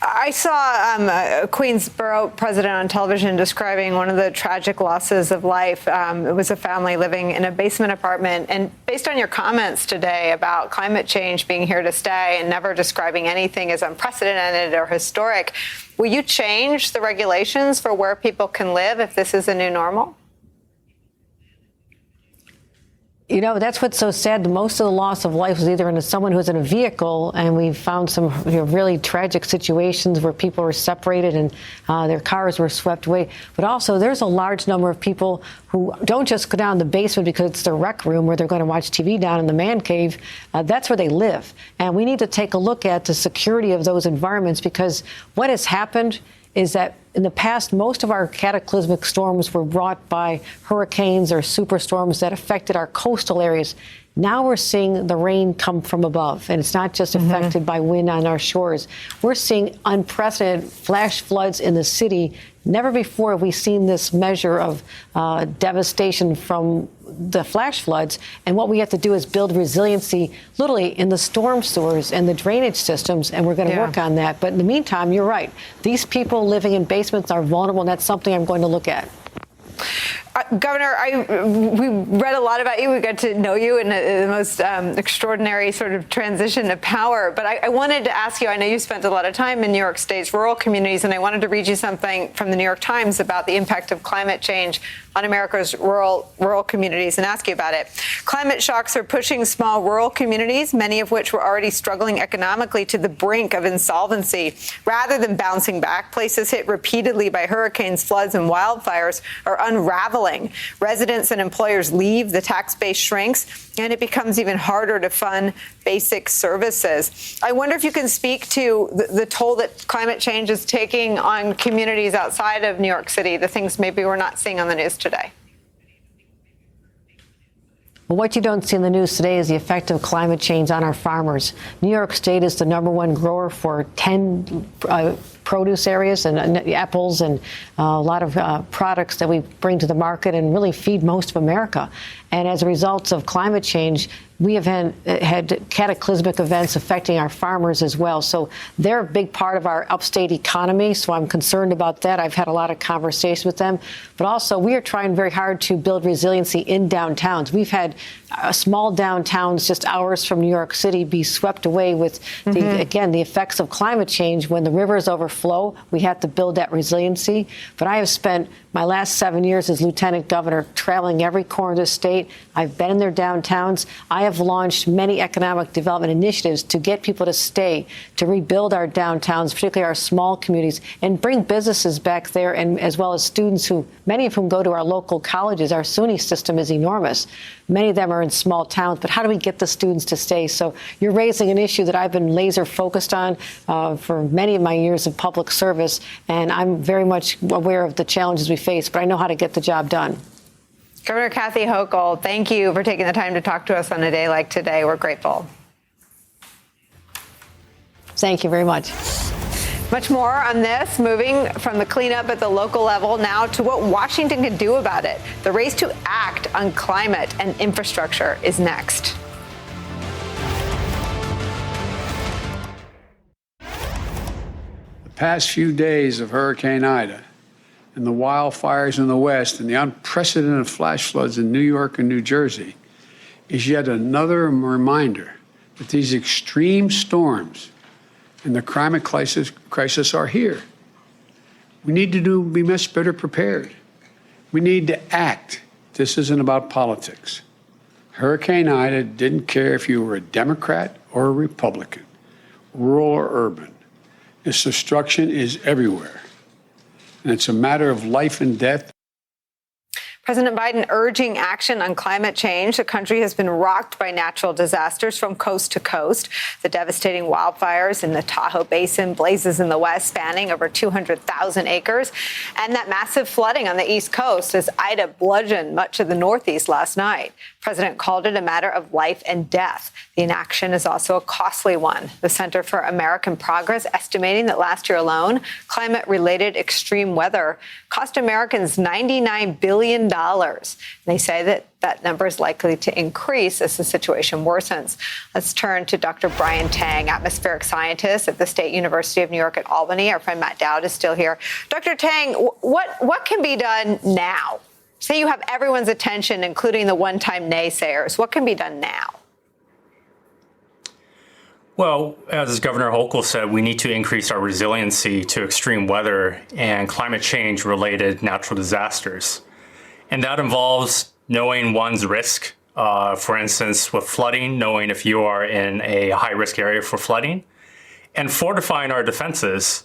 I saw Queensborough president on television describing one of the tragic losses of life. It was a family living in a basement apartment. And based on your comments today about climate change being here to stay and never describing anything as unprecedented or historic, will you change the regulations for where people can live if this is a new normal? You know, that's what's so sad. Most of the loss of life was either in someone who was in a vehicle, and we found some really tragic situations where people were separated and their cars were swept away. But also, there's a large number of people who don't just go down the basement because it's their rec room where they're going to watch TV down in the man cave. That's where they live. And we need to take a look at the security of those environments, because what has happened is that in the past, most of our cataclysmic storms were brought by hurricanes or superstorms that affected our coastal areas. Now we're seeing the rain come from above, and it's not just affected by wind on our shores. We're seeing unprecedented flash floods in the city. Never before have we seen this measure of devastation from the flash floods. And what we have to do is build resiliency literally in the storm sewers and the drainage systems, and we're going to work on that. But in the meantime, you're right. These people living in basements are vulnerable, and that's something I'm going to look at. Governor, we read a lot about you. We got to know you in the most extraordinary sort of transition of power. But I wanted to ask you, I know you spent a lot of time in New York State's rural communities, and I wanted to read you something from the New York Times about the impact of climate change on America's rural communities and ask you about it. Climate shocks are pushing small rural communities, many of which were already struggling economically, to the brink of insolvency. Rather than bouncing back, places hit repeatedly by hurricanes, floods, and wildfires are unraveling. Residents and employers leave, the tax base shrinks, and it becomes even harder to fund basic services. I wonder if you can speak to the toll that climate change is taking on communities outside of New York City, the things maybe we're not seeing on the news today. Well, what you don't see in the news today is the effect of climate change on our farmers. New York State is the #1 grower for 10 produce areas and apples and a lot of products that we bring to the market and really feed most of America. And as a result of climate change, we have had cataclysmic events affecting our farmers as well. So they're a big part of our upstate economy. So I'm concerned about that. I've had a lot of conversations with them. But also, we are trying very hard to build resiliency in downtowns. We've had small downtowns just hours from New York City be swept away with, the effects of climate change when the rivers overflow flow. We have to build that resiliency. But I have spent my last 7 years as lieutenant governor traveling every corner of the state. I've been in their downtowns. I have launched many economic development initiatives to get people to stay, to rebuild our downtowns, particularly our small communities, and bring businesses back there, and as well as students who, many of whom go to our local colleges. Our SUNY system is enormous. Many of them are in small towns, but how do we get the students to stay? So you're raising an issue that I've been laser focused on for many of my years of public service, and I'm very much aware of the challenges we face, but I know how to get the job done. Governor Kathy Hochul, thank you for taking the time to talk to us on a day like today. We're grateful. Thank you very much. Much more on this, moving from the cleanup at the local level now to what Washington can do about it. The race to act on climate and infrastructure is next. The past few days of Hurricane Ida and the wildfires in the West and the unprecedented flash floods in New York and New Jersey is yet another reminder that these extreme storms and the climate crisis are here. We need to be much better prepared. We need to act. This isn't about politics. Hurricane Ida didn't care if you were a Democrat or a Republican, rural or urban. This destruction is everywhere. And it's a matter of life and death. President Biden urging action on climate change. The country has been rocked by natural disasters from coast to coast. The devastating wildfires in the Tahoe Basin, blazes in the West spanning over 200,000 acres, and that massive flooding on the East Coast as Ida bludgeoned much of the Northeast last night. The president called it a matter of life and death. The inaction is also a costly one. The Center for American Progress estimating that last year alone, climate-related extreme weather cost Americans $99 billion. They say that that number is likely to increase as the situation worsens. Let's turn to Dr. Brian Tang, atmospheric scientist at the State University of New York at Albany. Our friend Matt Dowd is still here. Dr. Tang, what can be done now? Say you have everyone's attention, including the one-time naysayers. What can be done now? Well, as Governor Hochul said, we need to increase our resiliency to extreme weather and climate change-related natural disasters. And that involves knowing one's risk, for instance, with flooding, knowing if you are in a high-risk area for flooding, and fortifying our defenses.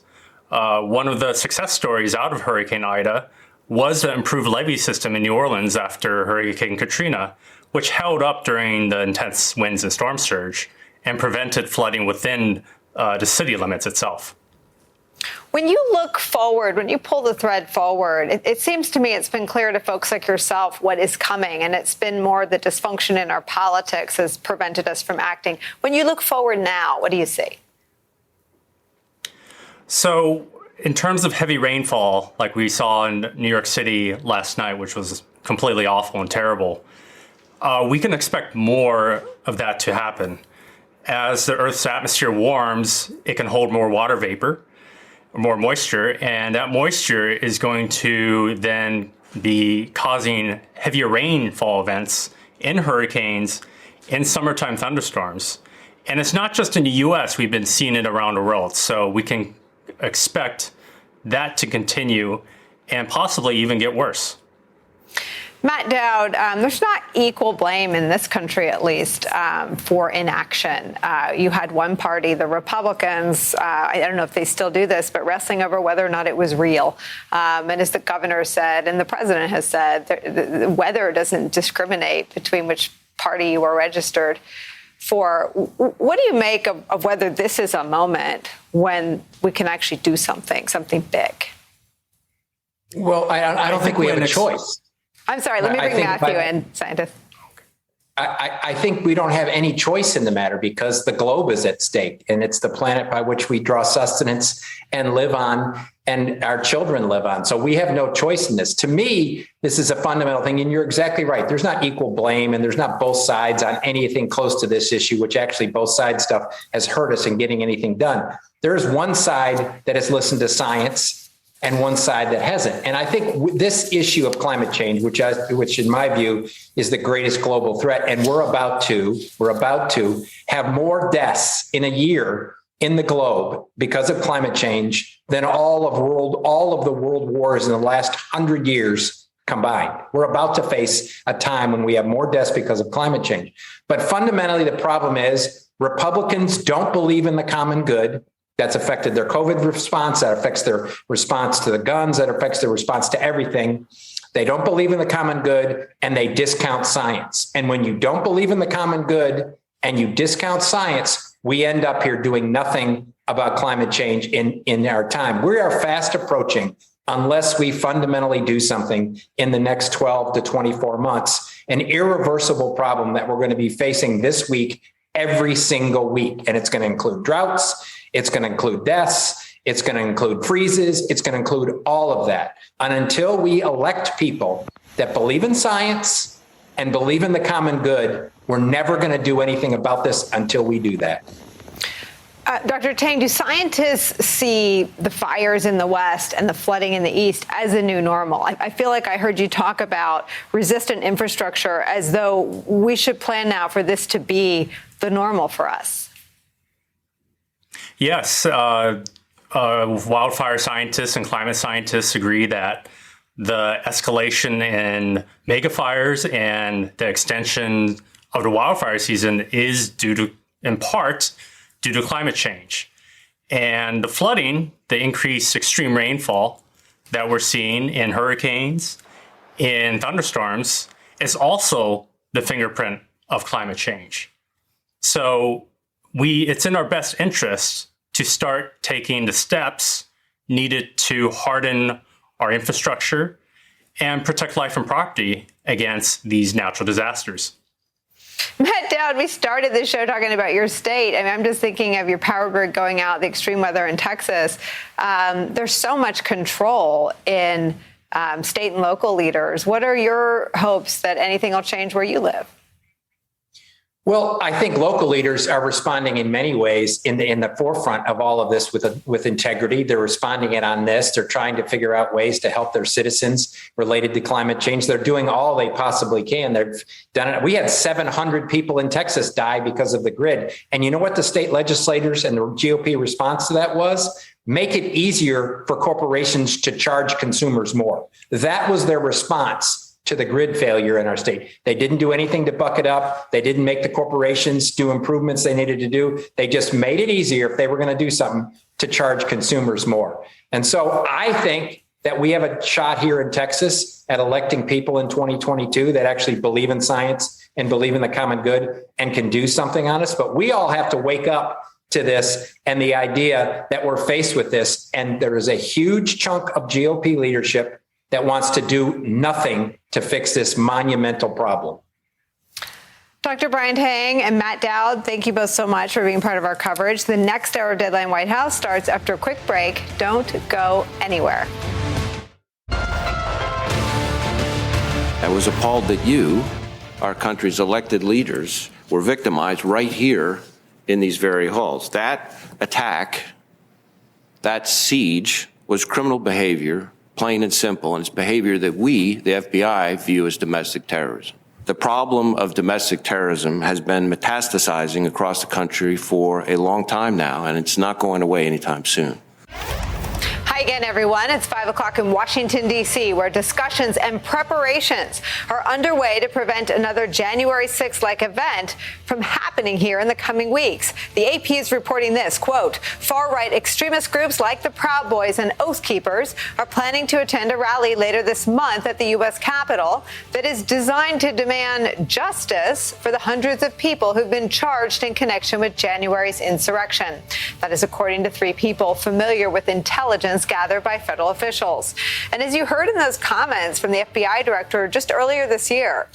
One of the success stories out of Hurricane Ida was the improved levee system in New Orleans after Hurricane Katrina, which held up during the intense winds and storm surge and prevented flooding within the city limits itself. When you look forward, when you pull the thread forward, it seems to me it's been clear to folks like yourself what is coming, and it's been more the dysfunction in our politics has prevented us from acting. When you look forward now, what do you see? So in terms of heavy rainfall, like we saw in New York City last night, which was completely awful and terrible, we can expect more of that to happen. As the Earth's atmosphere warms, it can hold more water vapor, more moisture, and that moisture is going to then be causing heavier rainfall events in hurricanes, in summertime thunderstorms. And it's not just in the US, we've been seeing it around the world. So we can expect that to continue and possibly even get worse. Matt Dowd, there's not equal blame in this country, at least, for inaction. You had one party, the Republicans, I don't know if they still do this, but wrestling over whether or not it was real. And as the governor said, and the president has said, the weather doesn't discriminate between which party you are registered for. What do you make of whether this is a moment when we can actually do something big? Well, I don't think we have a choice. I'm sorry, let me bring Matthew in, scientist. I think we don't have any choice in the matter because the globe is at stake, and it's the planet by which we draw sustenance and live on, and our children live on. So we have no choice in this. To me, this is a fundamental thing, and you're exactly right. There's not equal blame, and there's not both sides on anything close to this issue, which actually both sides stuff has hurt us in getting anything done. There is one side that has listened to science and one side that hasn't. And I think this issue of climate change, which in my view is the greatest global threat, and we're about to have more deaths in a year in the globe because of climate change than all of the world wars in the last 100 years combined. We're about to face a time when we have more deaths because of climate change. But fundamentally, the problem is Republicans don't believe in the common good. That's affected their COVID response. That affects their response to the guns. That affects their response to everything. They don't believe in the common good, and they discount science. And when you don't believe in the common good and you discount science, we end up here doing nothing about climate change in our time. We are fast approaching, unless we fundamentally do something in the next 12 to 24 months, an irreversible problem that we're going to be facing this week, every single week. And it's going to include droughts. It's going to include deaths. It's going to include freezes. It's going to include all of that. And until we elect people that believe in science and believe in the common good, we're never going to do anything about this until we do that. Dr. Tang, do scientists see the fires in the West and the flooding in the East as a new normal? I feel like I heard you talk about resistant infrastructure as though we should plan now for this to be the normal for us. Yes. Wildfire scientists and climate scientists agree that the escalation in megafires and the extension of the wildfire season is in part due to climate change. And the flooding, the increased extreme rainfall that we're seeing in hurricanes, in thunderstorms, is also the fingerprint of climate change. So it's in our best interest to start taking the steps needed to harden our infrastructure and protect life and property against these natural disasters. Matt Dowd, we started this show talking about your state. I mean, I'm just thinking of your power grid going out, the extreme weather in Texas. There's so much control in state and local leaders. What are your hopes that anything will change where you live? Well, I think local leaders are responding in many ways in the forefront of all of this with integrity. They're responding it on this. They're trying to figure out ways to help their citizens related to climate change. They're doing all they possibly can. They've done it. We had 700 people in Texas die because of the grid. And you know what the state legislators and the GOP response to that was? Make it easier for corporations to charge consumers more. That was their response to the grid failure in our state. They didn't do anything to buck it up. They didn't make the corporations do improvements they needed to do. They just made it easier, if they were going to do something, to charge consumers more. And so I think that we have a shot here in Texas at electing people in 2022 that actually believe in science and believe in the common good and can do something on us. But we all have to wake up to this and the idea that we're faced with this. And there is a huge chunk of GOP leadership that wants to do nothing to fix this monumental problem. Dr. Brian Tang and Matt Dowd, thank you both so much for being part of our coverage. The next hour of Deadline White House starts after a quick break. Don't go anywhere. I was appalled that you, our country's elected leaders, were victimized right here in these very halls. That attack, that siege, was criminal behavior, plain and simple, and it's behavior that we, the FBI, view as domestic terrorism. The problem of domestic terrorism has been metastasizing across the country for a long time now, and it's not going away anytime soon. Hi again, everyone. It's 5 o'clock in Washington, D.C., where discussions and preparations are underway to prevent another January 6th-like event from happening here in the coming weeks. The AP is reporting this, quote, far-right extremist groups like the Proud Boys and Oath Keepers are planning to attend a rally later this month at the U.S. Capitol that is designed to demand justice for the hundreds of people who've been charged in connection with January's insurrection. That is according to 3 people familiar with intelligence gathered by federal officials. And as you heard in those comments from the FBI director just earlier this year,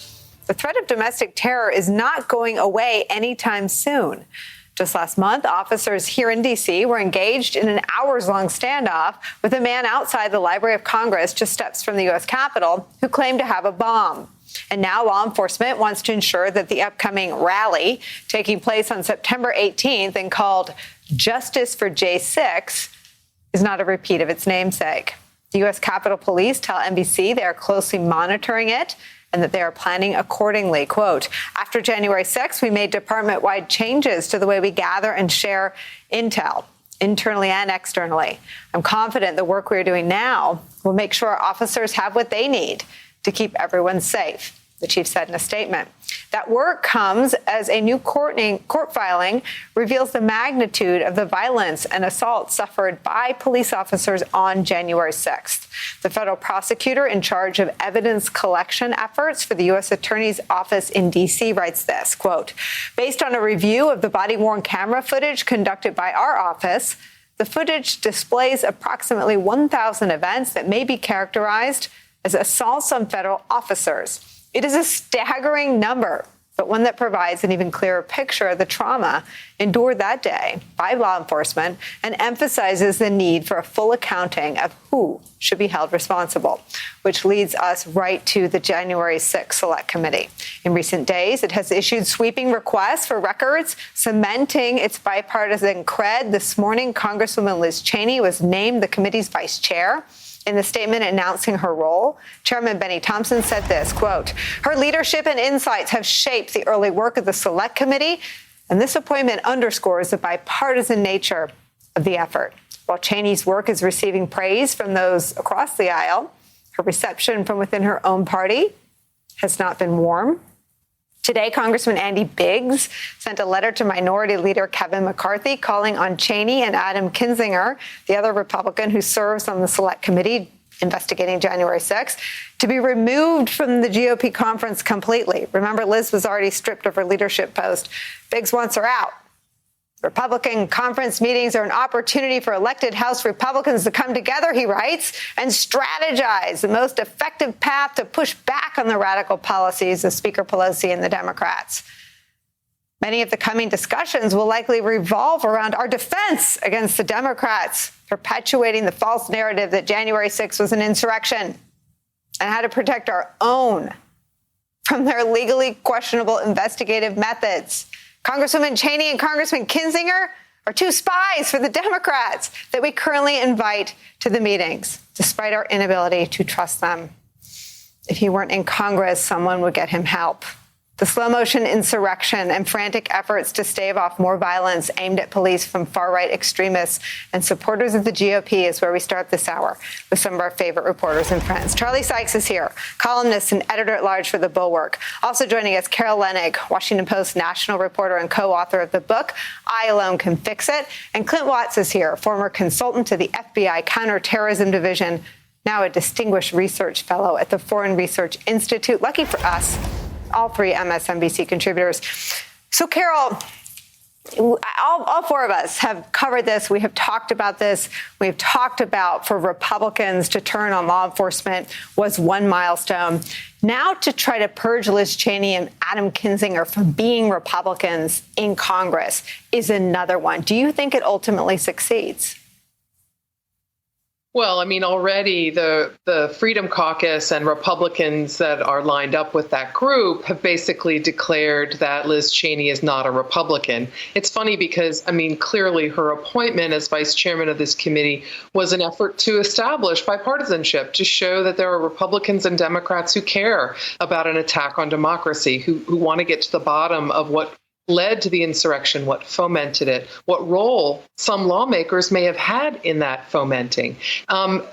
the threat of domestic terror is not going away anytime soon. Just last month, officers here in D.C. were engaged in an hours-long standoff with a man outside the Library of Congress, just steps from the U.S. Capitol, who claimed to have a bomb. And now law enforcement wants to ensure that the upcoming rally taking place on September 18th and called Justice for J6 is not a repeat of its namesake. The U.S. Capitol Police tell NBC they are closely monitoring it and that they are planning accordingly. Quote, after January 6th, we made department-wide changes to the way we gather and share intel, internally and externally. I'm confident the work we're doing now will make sure our officers have what they need to keep everyone safe, the chief said in a statement. That work comes as a new court filing reveals the magnitude of the violence and assault suffered by police officers on January 6th. The federal prosecutor in charge of evidence collection efforts for the U.S. Attorney's Office in D.C. writes this, quote, based on a review of the body-worn camera footage conducted by our office, the footage displays approximately 1,000 events that may be characterized as assaults on federal officers. It is a staggering number, but one that provides an even clearer picture of the trauma endured that day by law enforcement and emphasizes the need for a full accounting of who should be held responsible, which leads us right to the January 6th Select Committee. In recent days, it has issued sweeping requests for records, cementing its bipartisan cred. This morning, Congresswoman Liz Cheney was named the committee's vice chair. In the statement announcing her role, Chairman Benny Thompson said this, quote, her leadership and insights have shaped the early work of the Select Committee, and this appointment underscores the bipartisan nature of the effort. While Cheney's work is receiving praise from those across the aisle, her reception from within her own party has not been warm. Today, Congressman Andy Biggs sent a letter to Minority Leader Kevin McCarthy calling on Cheney and Adam Kinzinger, the other Republican who serves on the Select Committee investigating January 6th, to be removed from the GOP conference completely. Remember, Liz was already stripped of her leadership post. Biggs wants her out. Republican conference meetings are an opportunity for elected House Republicans to come together, he writes, and strategize the most effective path to push back on the radical policies of Speaker Pelosi and the Democrats. Many of the coming discussions will likely revolve around our defense against the Democrats perpetuating the false narrative that January 6th was an insurrection, and how to protect our own from their legally questionable investigative methods. Congresswoman Cheney and Congressman Kinzinger are two spies for the Democrats that we currently invite to the meetings, despite our inability to trust them. If he weren't in Congress, someone would get him help. The slow-motion insurrection and frantic efforts to stave off more violence aimed at police from far-right extremists and supporters of the GOP is where we start this hour with some of our favorite reporters and friends. Charlie Sykes is here, columnist and editor-at-large for The Bulwark. Also joining us, Carol Leonnig, Washington Post national reporter and co-author of the book, I Alone Can Fix It. And Clint Watts is here, former consultant to the FBI Counterterrorism Division, now a distinguished research fellow at the Foreign Research Institute. Lucky for us, all three MSNBC contributors. So, Carol, all four of us have covered this. We have talked about this. We've talked about for Republicans to turn on law enforcement was one milestone. Now to try to purge Liz Cheney and Adam Kinzinger from being Republicans in Congress is another one. Do you think it ultimately succeeds? Well, I mean, already the Freedom Caucus and Republicans that are lined up with that group have basically declared that Liz Cheney is not a Republican. It's funny because, I mean, clearly her appointment as vice chairman of this committee was an effort to establish bipartisanship, to show that there are Republicans and Democrats who care about an attack on democracy, who want to get to the bottom of what led to the insurrection, what fomented it, what role some lawmakers may have had in that fomenting.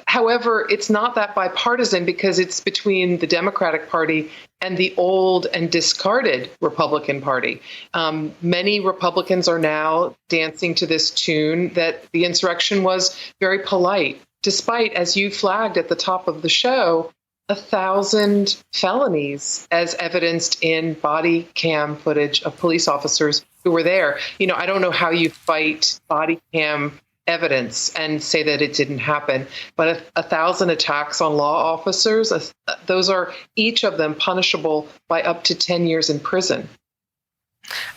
However, it's not that bipartisan because it's between the Democratic Party and the old and discarded Republican Party. Many Republicans are now dancing to this tune that the insurrection was very polite, despite, as you flagged at the top of the show, 1,000 felonies as evidenced in body cam footage of police officers who were there. You know, I don't know how you fight body cam evidence and say that it didn't happen, but 1,000 attacks on law officers, those are each of them punishable by up to 10 years in prison.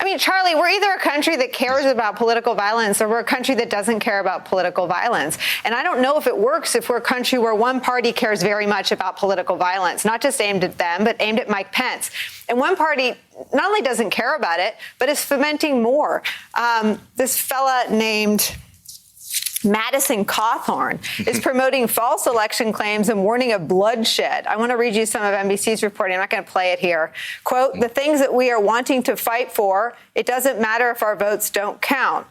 I mean, Charlie, we're either a country that cares about political violence or we're a country that doesn't care about political violence. And I don't know if it works if we're a country where one party cares very much about political violence, not just aimed at them, but aimed at Mike Pence. And one party not only doesn't care about it, but is fomenting more. This fella named Madison Cawthorn is promoting false election claims and warning of bloodshed. I want to read you some of NBC's reporting. I'm not going to play it here. Quote, the things that we are wanting to fight for, it doesn't matter if our votes don't count,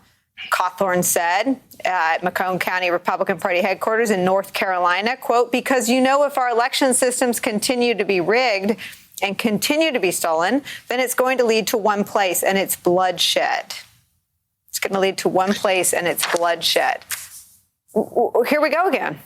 Cawthorn said at Macomb County Republican Party headquarters in North Carolina. Quote, because if our election systems continue to be rigged and continue to be stolen, then it's going to lead to one place, and it's bloodshed. It's going to lead to one place, and it's bloodshed. Here we go again.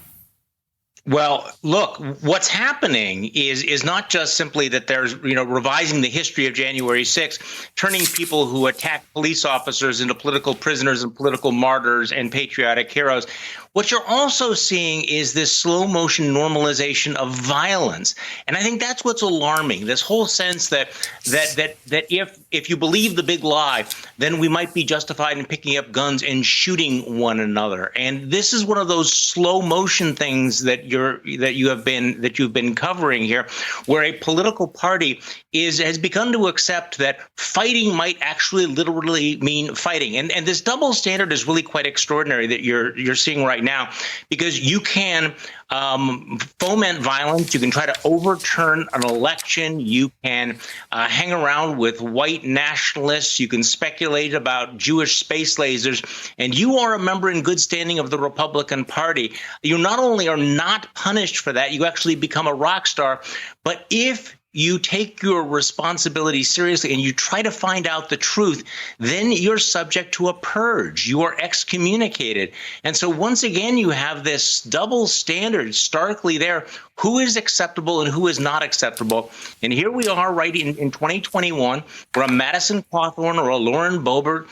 Well, look, what's happening is not just simply that there's, revising the history of January 6th, turning people who attack police officers into political prisoners and political martyrs and patriotic heroes. What you're also seeing is this slow motion normalization of violence. And I think that's what's alarming, this whole sense that if you believe the big lie, then we might be justified in picking up guns and shooting one another. And this is one of those slow motion things that you've been covering here, where a political party has begun to accept that fighting might actually literally mean fighting. And this double standard is really quite extraordinary that you're seeing right now, because you can foment violence. You can try to overturn an election. You can hang around with white nationalists. You can speculate about Jewish space lasers. And you are a member in good standing of the Republican Party. You not only are not punished for that, you actually become a rock star. But if you take your responsibility seriously and you try to find out the truth, then you're subject to a purge. You are excommunicated. And so once again, you have this double standard starkly there. Who is acceptable and who is not acceptable? And here we are right in 2021, where a Madison Cawthorn or a Lauren Boebert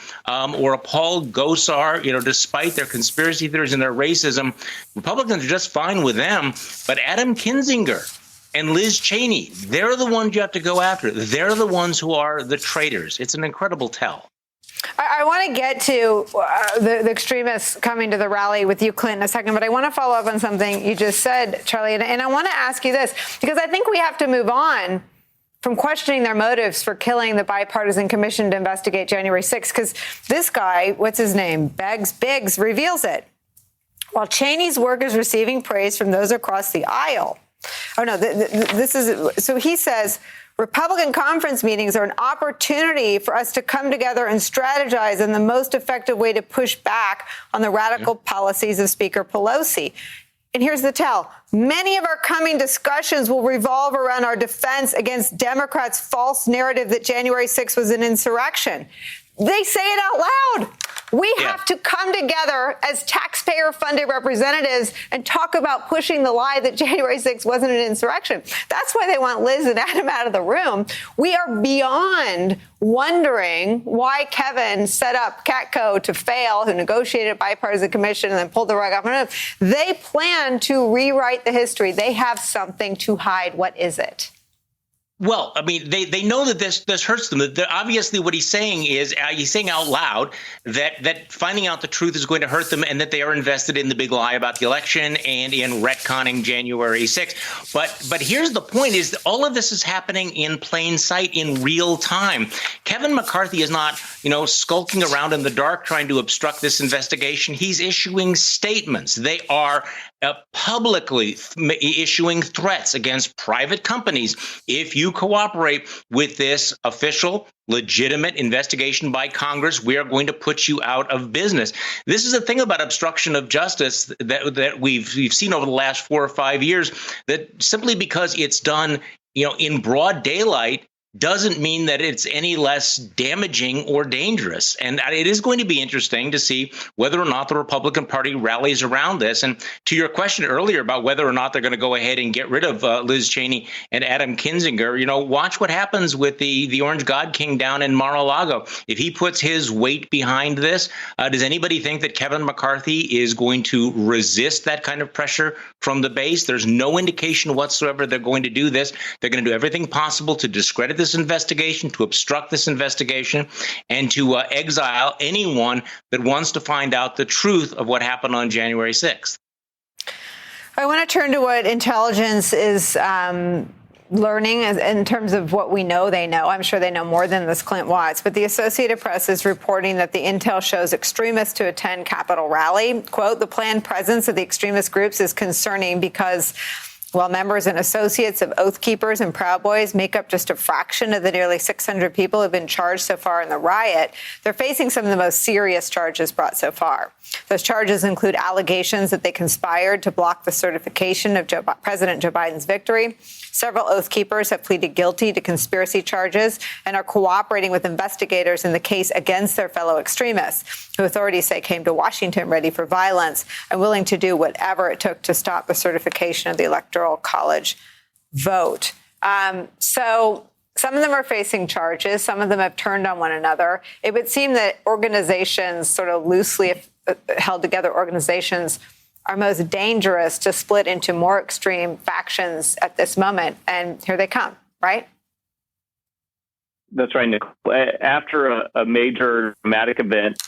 or a Paul Gosar, despite their conspiracy theories and their racism, Republicans are just fine with them. But Adam Kinzinger and Liz Cheney, they're the ones you have to go after. They're the ones who are the traitors. It's an incredible tell. I want to get to the extremists coming to the rally with you, Clint, in a second, but I want to follow up on something you just said, Charlie, and I want to ask you this, because I think we have to move on from questioning their motives for killing the bipartisan commission to investigate January 6th, because this guy, what's his name, Biggs, reveals it. While Cheney's work is receiving praise from those across the aisle, so he says, Republican conference meetings are an opportunity for us to come together and strategize in the most effective way to push back on the radical policies of Speaker Pelosi. And here's the tell. Many of our coming discussions will revolve around our defense against Democrats' false narrative that January 6th was an insurrection. They say it out loud. We have to come together as taxpayer-funded representatives and talk about pushing the lie that January 6th wasn't an insurrection. That's why they want Liz and Adam out of the room. We are beyond wondering why Kevin set up CATCO to fail, who negotiated a bipartisan commission and then pulled the rug out. They plan to rewrite the history. They have something to hide. What is it? Well, I mean, they know that this hurts them. Obviously, what he's saying is he's saying out loud that finding out the truth is going to hurt them, and that they are invested in the big lie about the election and in retconning January 6th. But here's the point: is that all of this is happening in plain sight, in real time. Kevin McCarthy is not, skulking around in the dark trying to obstruct this investigation. He's issuing statements. They are publicly issuing threats against private companies. If you cooperate with this official, legitimate investigation by Congress, we are going to put you out of business. This is a thing about obstruction of justice that we've seen over the last 4 or 5 years, that simply because it's done, in broad daylight, doesn't mean that it's any less damaging or dangerous. And it is going to be interesting to see whether or not the Republican Party rallies around this. And to your question earlier about whether or not they're going to go ahead and get rid of Liz Cheney and Adam Kinzinger, watch what happens with the Orange God King down in Mar-a-Lago. If he puts his weight behind this, does anybody think that Kevin McCarthy is going to resist that kind of pressure from the base? There's no indication whatsoever they're going to do this. They're going to do everything possible to discredit this investigation, to obstruct this investigation, and to exile anyone that wants to find out the truth of what happened on January 6th. I want to turn to what intelligence is learning in terms of what we know they know. I'm sure they know more than this Clint Watts. But the Associated Press is reporting that the intel shows extremists to attend Capitol rally. Quote, the planned presence of the extremist groups is concerning because while members and associates of Oath Keepers and Proud Boys make up just a fraction of the nearly 600 people who have been charged so far in the riot, they're facing some of the most serious charges brought so far. Those charges include allegations that they conspired to block the certification of President Joe Biden's victory. Several Oath Keepers have pleaded guilty to conspiracy charges and are cooperating with investigators in the case against their fellow extremists, who authorities say came to Washington ready for violence and willing to do whatever it took to stop the certification of the Electoral College vote. So some of them are facing charges. Some of them have turned on one another. It would seem that organizations, sort of loosely held together organizations, are most dangerous to split into more extreme factions at this moment. And here they come, right? That's right, Nicole. After a major dramatic event,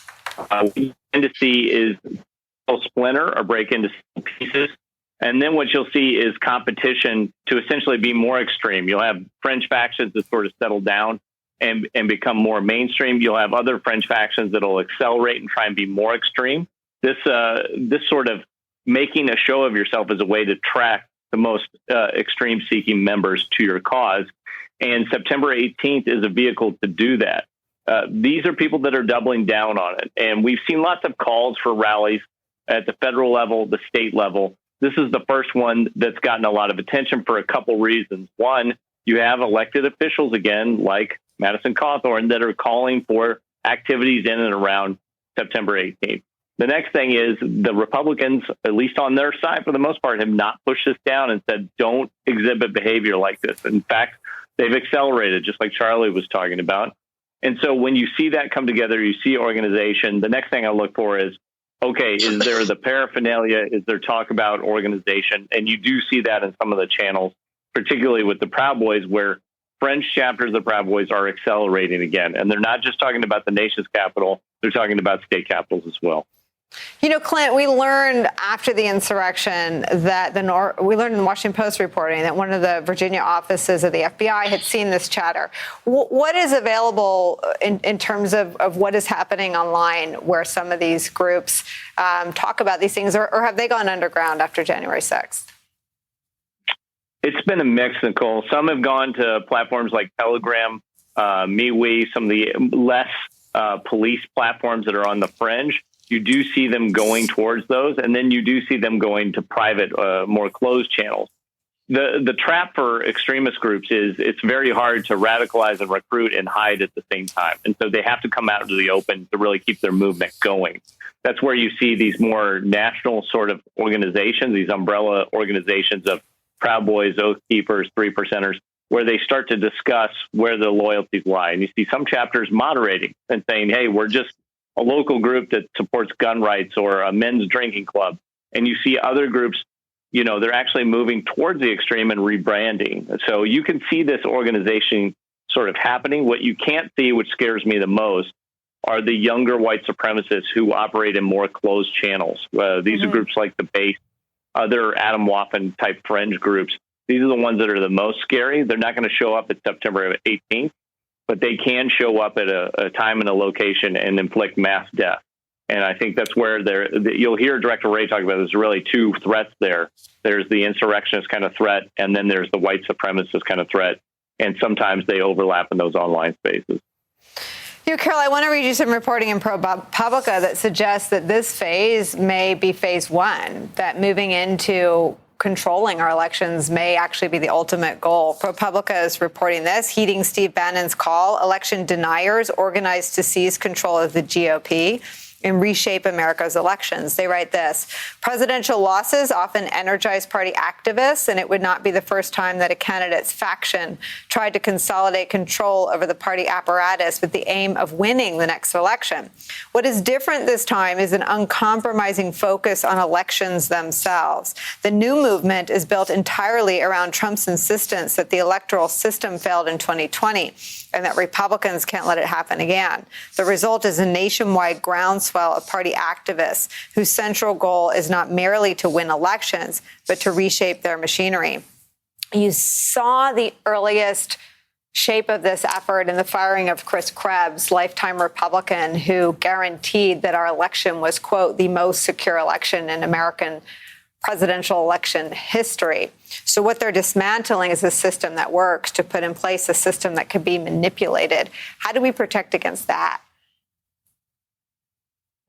what you tend to see is a splinter or break into pieces. And then what you'll see is competition to essentially be more extreme. You'll have fringe factions that sort of settle down and become more mainstream. You'll have other fringe factions that'll accelerate and try and be more extreme. This sort of making a show of yourself is a way to track the most extreme-seeking members to your cause. And September 18th is a vehicle to do that. These are people that are doubling down on it. And we've seen lots of calls for rallies at the federal level, the state level. This is the first one that's gotten a lot of attention for a couple reasons. One, you have elected officials again, like Madison Cawthorn, that are calling for activities in and around September 18th. The next thing is the Republicans, at least on their side for the most part, have not pushed this down and said, don't exhibit behavior like this. In fact, they've accelerated, just like Charlie was talking about. And so when you see that come together, you see organization, the next thing I look for is, okay, is there the paraphernalia? Is there talk about organization? And you do see that in some of the channels, particularly with the Proud Boys, where French chapters of the Proud Boys are accelerating again. And they're not just talking about the nation's capital, they're talking about state capitals as well. You know, Clint, we learned after the insurrection that we learned in the Washington Post reporting that one of the Virginia offices of the FBI had seen this chatter. What is available in terms of what is happening online where some of these groups talk about these things, or have they gone underground after January 6th? It's been a mix, Nicole. Some have gone to platforms like Telegram, MeWe, some of the less police platforms that are on the fringe. You do see them going towards those, and then you do see them going to private, more closed channels. The trap for extremist groups is it's very hard to radicalize and recruit and hide at the same time. And so they have to come out into the open to really keep their movement going. That's where you see these more national sort of organizations, these umbrella organizations of Proud Boys, Oath Keepers, 3%ers, where they start to discuss where the loyalties lie. And you see some chapters moderating and saying, hey, we're just a local group that supports gun rights or a men's drinking club. And you see other groups, you know, they're actually moving towards the extreme and rebranding. So you can see this organization sort of happening. What you can't see, which scares me the most, are the younger white supremacists who operate in more closed channels. These are groups like the Base, other Adam Waffen type fringe groups. These are the ones that are the most scary. They're not going to show up at September 18th. But they can show up at a time and a location and inflict mass death. And I think that's where you'll hear Director Wray talk about there's really two threats there. There's the insurrectionist kind of threat, and then there's the white supremacist kind of threat. And sometimes they overlap in those online spaces. You know, Carol, I want to read you some reporting in ProPublica that suggests that this phase may be phase one, that moving into controlling our elections may actually be the ultimate goal. ProPublica is reporting this, heeding Steve Bannon's call. Election deniers organized to seize control of the GOP and reshape America's elections. They write this: presidential losses often energize party activists, and it would not be the first time that a candidate's faction tried to consolidate control over the party apparatus with the aim of winning the next election. What is different this time is an uncompromising focus on elections themselves. The new movement is built entirely around Trump's insistence that the electoral system failed in 2020 and that Republicans can't let it happen again. The result is a nationwide groundswell of party activists whose central goal is not merely to win elections, but to reshape their machinery. You saw the earliest shape of this effort in the firing of Chris Krebs, lifetime Republican, who guaranteed that our election was, quote, the most secure election in American presidential election history. So what they're dismantling is a system that works to put in place a system that could be manipulated. How do we protect against that?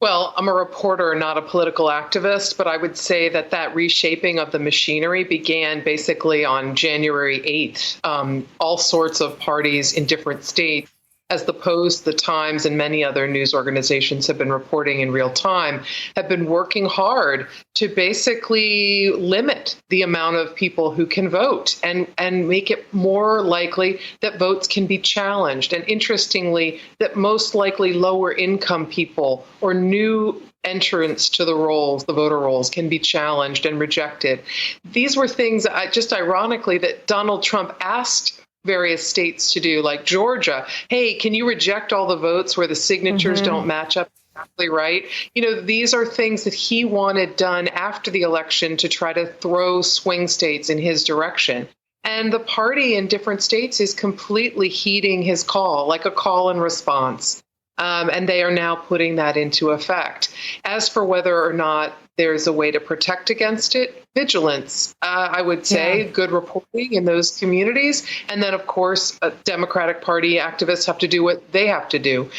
Well, I'm a reporter, not a political activist, but I would say that reshaping of the machinery began basically on January 8th. All sorts of parties in different states, as the Post, the Times, and many other news organizations have been reporting in real time, have been working hard to basically limit the amount of people who can vote and make it more likely that votes can be challenged. And interestingly, that most likely lower income people or new entrants to the rolls, the voter rolls, can be challenged and rejected. These were things, just ironically, that Donald Trump asked various states to do, like Georgia. Hey, can you reject all the votes where the signatures don't match up exactly right? You know, these are things that he wanted done after the election to try to throw swing states in his direction. And the party in different states is completely heeding his call, like a call and response. And they are now putting that into effect. As for whether or not there's a way to protect against it, vigilance, I would say, good reporting in those communities. And then, of course, Democratic Party activists have to do what they have to do.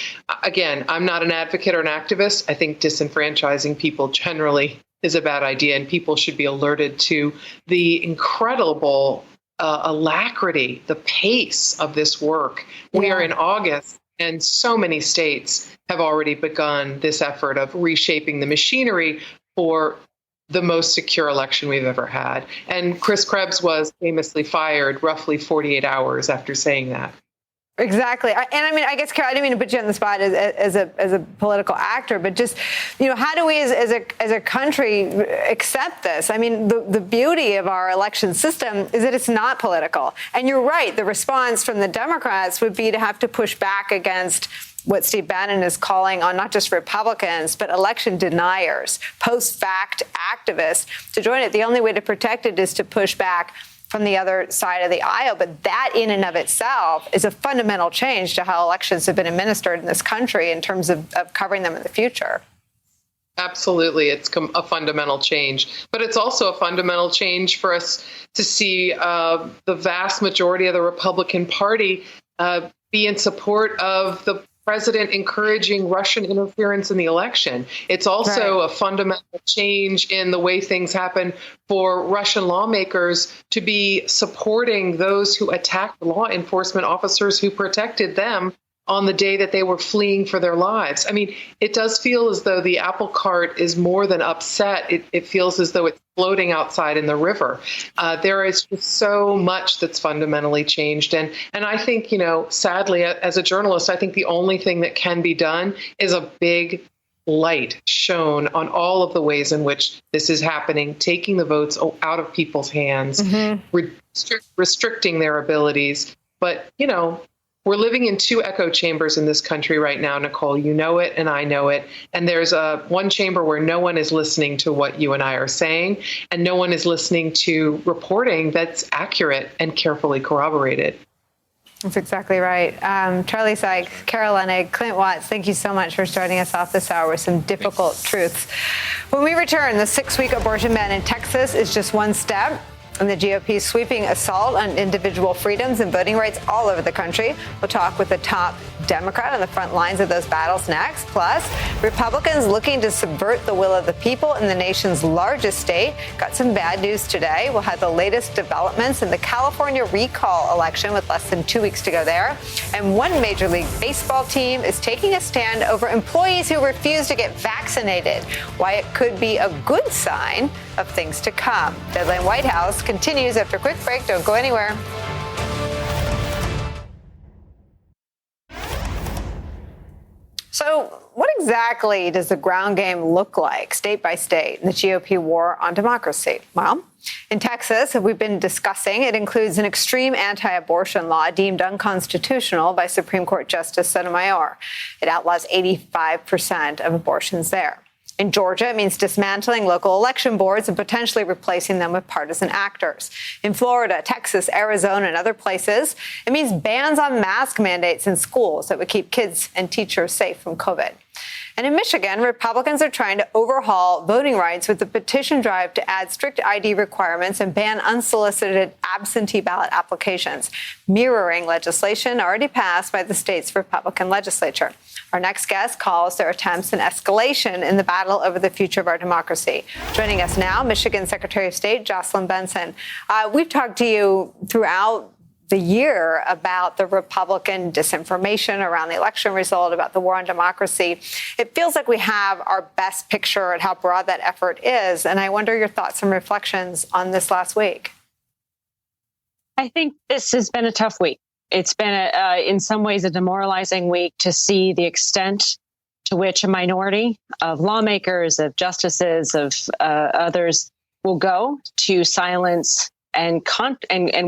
Again, I'm not an advocate or an activist. I think disenfranchising people generally is a bad idea, and people should be alerted to the incredible alacrity, the pace of this work. We are in August, and so many states have already begun this effort of reshaping the machinery for the most secure election we've ever had. And Chris Krebs was famously fired roughly 48 hours after saying that. Exactly. And I mean, I guess, Carol, I didn't mean to put you on the spot as a political actor, but just, you know, how do we as a country accept this? I mean, the beauty of our election system is that it's not political. And you're right. The response from the Democrats would be to have to push back against what Steve Bannon is calling on not just Republicans, but election deniers, post-fact activists to join it. The only way to protect it is to push back from the other side of the aisle. But that in and of itself is a fundamental change to how elections have been administered in this country in terms of covering them in the future. Absolutely. It's a fundamental change. But it's also a fundamental change for us to see the vast majority of the Republican Party be in support of the president encouraging Russian interference in the election. It's also a fundamental change in the way things happen for Russian lawmakers to be supporting those who attacked law enforcement officers who protected them on the day that they were fleeing for their lives. I mean, it does feel as though the apple cart is more than upset. It feels as though it's floating outside in the river. There is just so much that's fundamentally changed. And I think, you know, sadly, as a journalist, I think the only thing that can be done is a big light shown on all of the ways in which this is happening, taking the votes out of people's hands, restricting their abilities. But, you know, we're living in two echo chambers in this country right now, Nicole. You know it, and I know it. And there's one chamber where no one is listening to what you and I are saying, and no one is listening to reporting that's accurate and carefully corroborated. That's exactly right. Charlie Sykes, Carol Leonnig, Clint Watts, thank you so much for starting us off this hour with some difficult truths. When we return, the 6-week abortion ban in Texas is just one step and the GOP's sweeping assault on individual freedoms and voting rights all over the country. We'll talk with the top Democrat on the front lines of those battles next. Plus, Republicans looking to subvert the will of the people in the nation's largest state. Got some bad news today. We'll have the latest developments in the California recall election with less than 2 weeks to go there. And one Major League Baseball team is taking a stand over employees who refuse to get vaccinated. Why it could be a good sign of things to come. Deadline White House continues after a quick break. Don't go anywhere. So what exactly does the ground game look like, state by state, in the GOP war on democracy? Well, in Texas, we've been discussing, it includes an extreme anti-abortion law deemed unconstitutional by Supreme Court Justice Sotomayor. It outlaws 85% of abortions there. In Georgia, it means dismantling local election boards and potentially replacing them with partisan actors. In Florida, Texas, Arizona, and other places, it means bans on mask mandates in schools that would keep kids and teachers safe from COVID. And in Michigan, Republicans are trying to overhaul voting rights with a petition drive to add strict ID requirements and ban unsolicited absentee ballot applications, mirroring legislation already passed by the state's Republican legislature. Our next guest calls their attempts an escalation in the battle over the future of our democracy. Joining us now, Michigan Secretary of State Jocelyn Benson. We've talked to you throughout the year about the Republican disinformation around the election result, about the war on democracy. It feels like we have our best picture at how broad that effort is. And I wonder your thoughts and reflections on this last week. I think this has been a tough week. It's been, in some ways, a demoralizing week to see the extent to which a minority of lawmakers, of justices, of others will go to silence and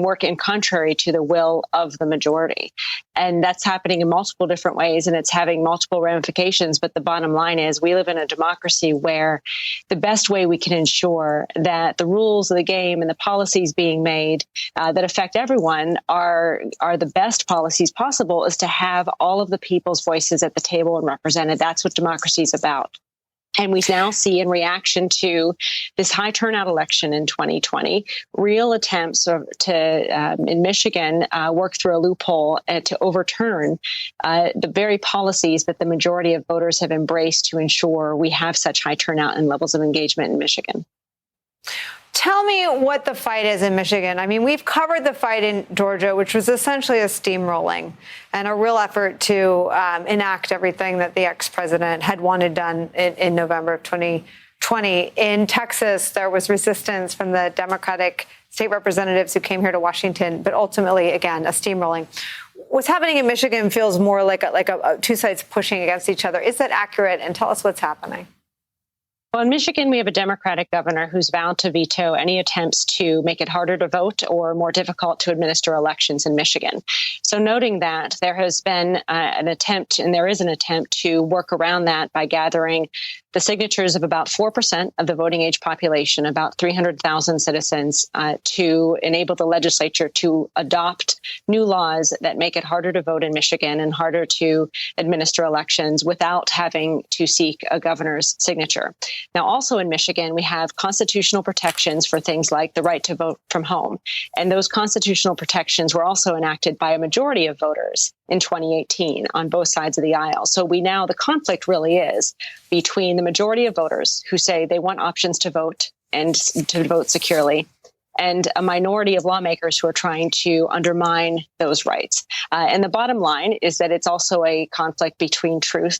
work in contrary to the will of the majority. And that's happening in multiple different ways, and it's having multiple ramifications. But the bottom line is we live in a democracy where the best way we can ensure that the rules of the game and the policies being made that affect everyone are the best policies possible is to have all of the people's voices at the table and represented. That's what democracy is about. And we now see, in reaction to this high turnout election in 2020, real attempts to, in Michigan, work through a loophole to overturn the very policies that the majority of voters have embraced to ensure we have such high turnout and levels of engagement in Michigan. Tell me what the fight is in Michigan. I mean, we've covered the fight in Georgia, which was essentially a steamrolling and a real effort to enact everything that the ex-president had wanted done in November of 2020. In Texas, there was resistance from the Democratic state representatives who came here to Washington, but ultimately, again, a steamrolling. What's happening in Michigan feels more like a two sides pushing against each other. Is that accurate? And tell us what's happening. Well, in Michigan, we have a Democratic governor who's vowed to veto any attempts to make it harder to vote or more difficult to administer elections in Michigan. So noting that, there has been an attempt, and there is an attempt to work around that by gathering the signatures of about 4% of the voting age population, about 300,000 citizens, to enable the legislature to adopt new laws that make it harder to vote in Michigan and harder to administer elections without having to seek a governor's signature. Now, also in Michigan, we have constitutional protections for things like the right to vote from home. And those constitutional protections were also enacted by a majority of voters in 2018 on both sides of the aisle. So the conflict really is between the majority of voters who say they want options to vote and to vote securely, and a minority of lawmakers who are trying to undermine those rights. And the bottom line is that it's also a conflict between truth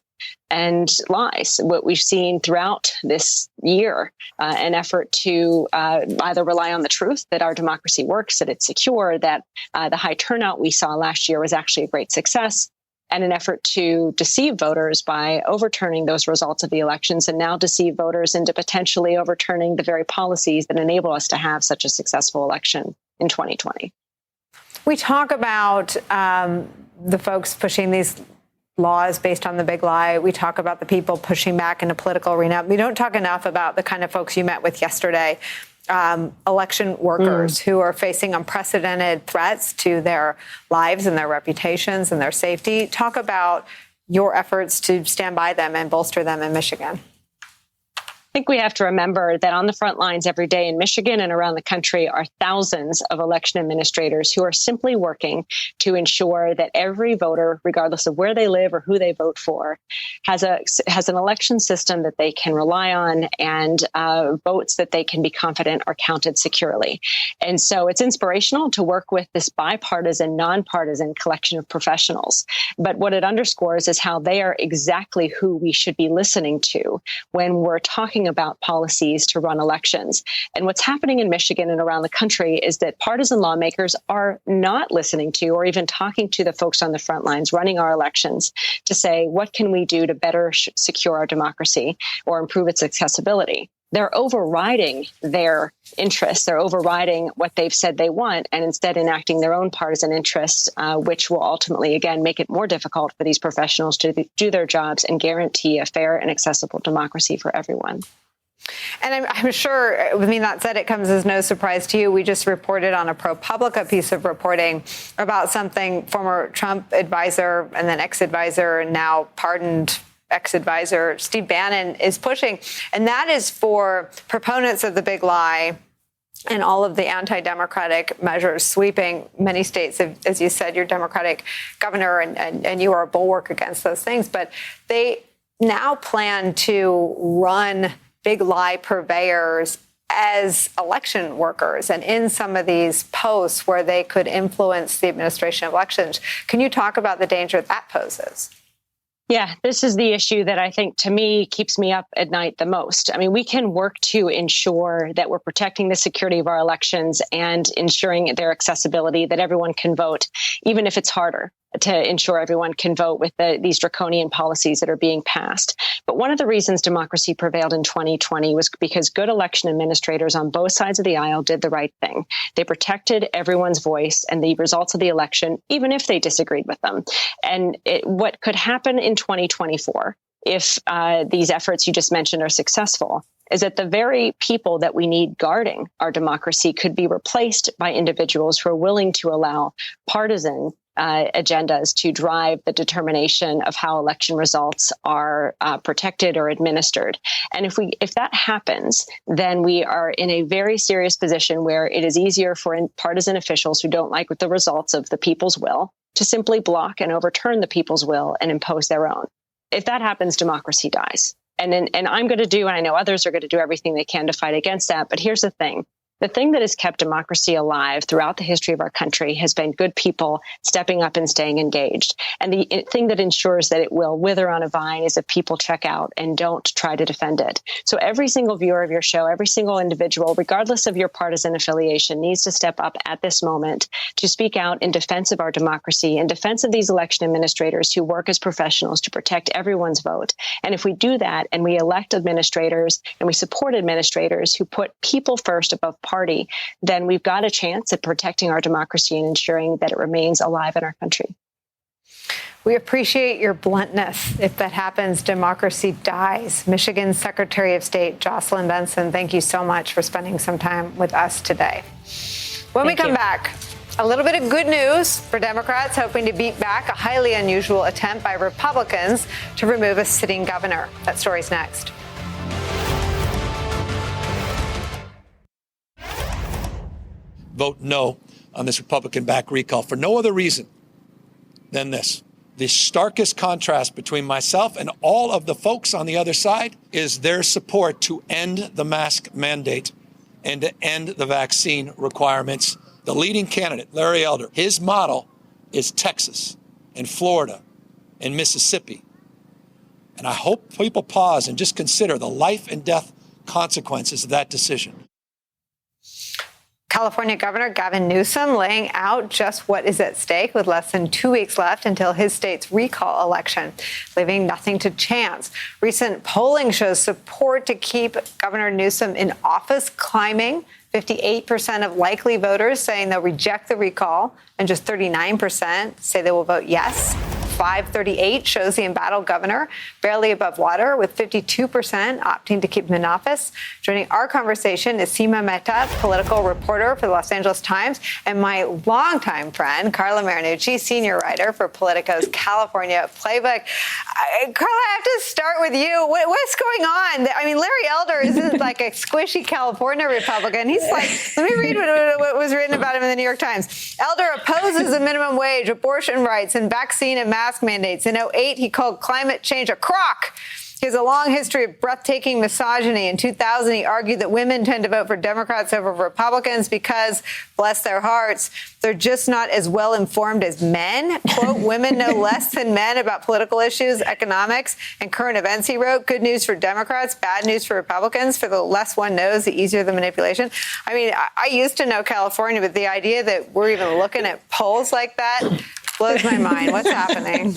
and lies. What we've seen throughout this year, an effort to either rely on the truth that our democracy works, that it's secure, that the high turnout we saw last year was actually a great success, and an effort to deceive voters by overturning those results of the elections and now deceive voters into potentially overturning the very policies that enable us to have such a successful election in 2020. We talk about the folks pushing these laws based on the big lie. We talk about the people pushing back in the political arena. We don't talk enough about the kind of folks you met with yesterday, election workers who are facing unprecedented threats to their lives and their reputations and their safety. Talk about your efforts to stand by them and bolster them in Michigan. I think we have to remember that on the front lines every day in Michigan and around the country are thousands of election administrators who are simply working to ensure that every voter, regardless of where they live or who they vote for, has an election system that they can rely on and votes that they can be confident are counted securely. And so it's inspirational to work with this bipartisan, nonpartisan collection of professionals. But what it underscores is how they are exactly who we should be listening to when we're talking about policies to run elections. And what's happening in Michigan and around the country is that partisan lawmakers are not listening to or even talking to the folks on the front lines running our elections to say, what can we do to better secure our democracy or improve its accessibility? they're overriding their interests. They're overriding what they've said they want and instead enacting their own partisan interests, which will ultimately, again, make it more difficult for these professionals to do their jobs and guarantee a fair and accessible democracy for everyone. And I'm sure, with me that said, it comes as no surprise to you. We just reported on a ProPublica piece of reporting about something former Trump advisor and then ex-advisor and now pardoned ex-advisor Steve Bannon is pushing. And that is for proponents of the big lie and all of the anti-democratic measures sweeping many states. As you said, your Democratic governor and you are a bulwark against those things. But they now plan to run big lie purveyors as election workers and in some of these posts where they could influence the administration of elections. Can you talk about the danger that poses? Yeah, this is the issue that I think, to me, keeps me up at night the most. I mean, we can work to ensure that we're protecting the security of our elections and ensuring their accessibility, that everyone can vote, even if it's harder to ensure everyone can vote with these draconian policies that are being passed. But one of the reasons democracy prevailed in 2020 was because good election administrators on both sides of the aisle did the right thing. They protected everyone's voice and the results of the election, even if they disagreed with them. And what could happen in 2024 if these efforts you just mentioned are successful is that the very people that we need guarding our democracy could be replaced by individuals who are willing to allow partisan agendas to drive the determination of how election results are protected or administered. And if that happens, then we are in a very serious position where it is easier for partisan officials who don't like the results of the people's will to simply block and overturn the people's will and impose their own. If that happens, democracy dies. And I'm going to do, and I know others are going to do everything they can to fight against that. But here's the thing. The thing that has kept democracy alive throughout the history of our country has been good people stepping up and staying engaged. And the thing that ensures that it will wither on a vine is if people check out and don't try to defend it. So every single viewer of your show, every single individual, regardless of your partisan affiliation, needs to step up at this moment to speak out in defense of our democracy, in defense of these election administrators who work as professionals to protect everyone's vote. And if we do that and we elect administrators and we support administrators who put people first above party, then we've got a chance at protecting our democracy and ensuring that it remains alive in our country. We appreciate your bluntness. If that happens, democracy dies. Michigan's Secretary of State, Jocelyn Benson, thank you so much for spending some time with us today. When we come back, a little bit of good news for Democrats hoping to beat back a highly unusual attempt by Republicans to remove a sitting governor. That story's next. Vote no on this Republican-backed recall for no other reason than this. The starkest contrast between myself and all of the folks on the other side is their support to end the mask mandate and to end the vaccine requirements. The leading candidate, Larry Elder, his model is Texas and Florida and Mississippi. And I hope people pause and just consider the life and death consequences of that decision. California Governor Gavin Newsom laying out just what is at stake with less than 2 weeks left until his state's recall election, leaving nothing to chance. Recent polling shows support to keep Governor Newsom in office climbing. 58% of likely voters saying they'll reject the recall, and just 39% say they will vote yes. 538 shows the embattled governor barely above water, with 52% opting to keep him in office. Joining our conversation is Seema Mehta, political reporter for the Los Angeles Times, and my longtime friend, Carla Marinucci, senior writer for Politico's California Playbook. Carla, I have to start with you. What's going on? I mean, Larry Elder isn't like a squishy California Republican. He's like, let me read what was written about him in the New York Times. Elder opposes the minimum wage, abortion rights, and vaccine and mask mandates. In 2008, he called climate change a crock. He has a long history of breathtaking misogyny. In 2000, he argued that women tend to vote for Democrats over Republicans because, bless their hearts, they're just not as well informed as men. Quote, women know less than men about political issues, economics, and current events, he wrote. Good news for Democrats, bad news for Republicans. For the less one knows, the easier the manipulation. I mean, I used to know California, but the idea that we're even looking at polls like that, Blows my mind. What's happening?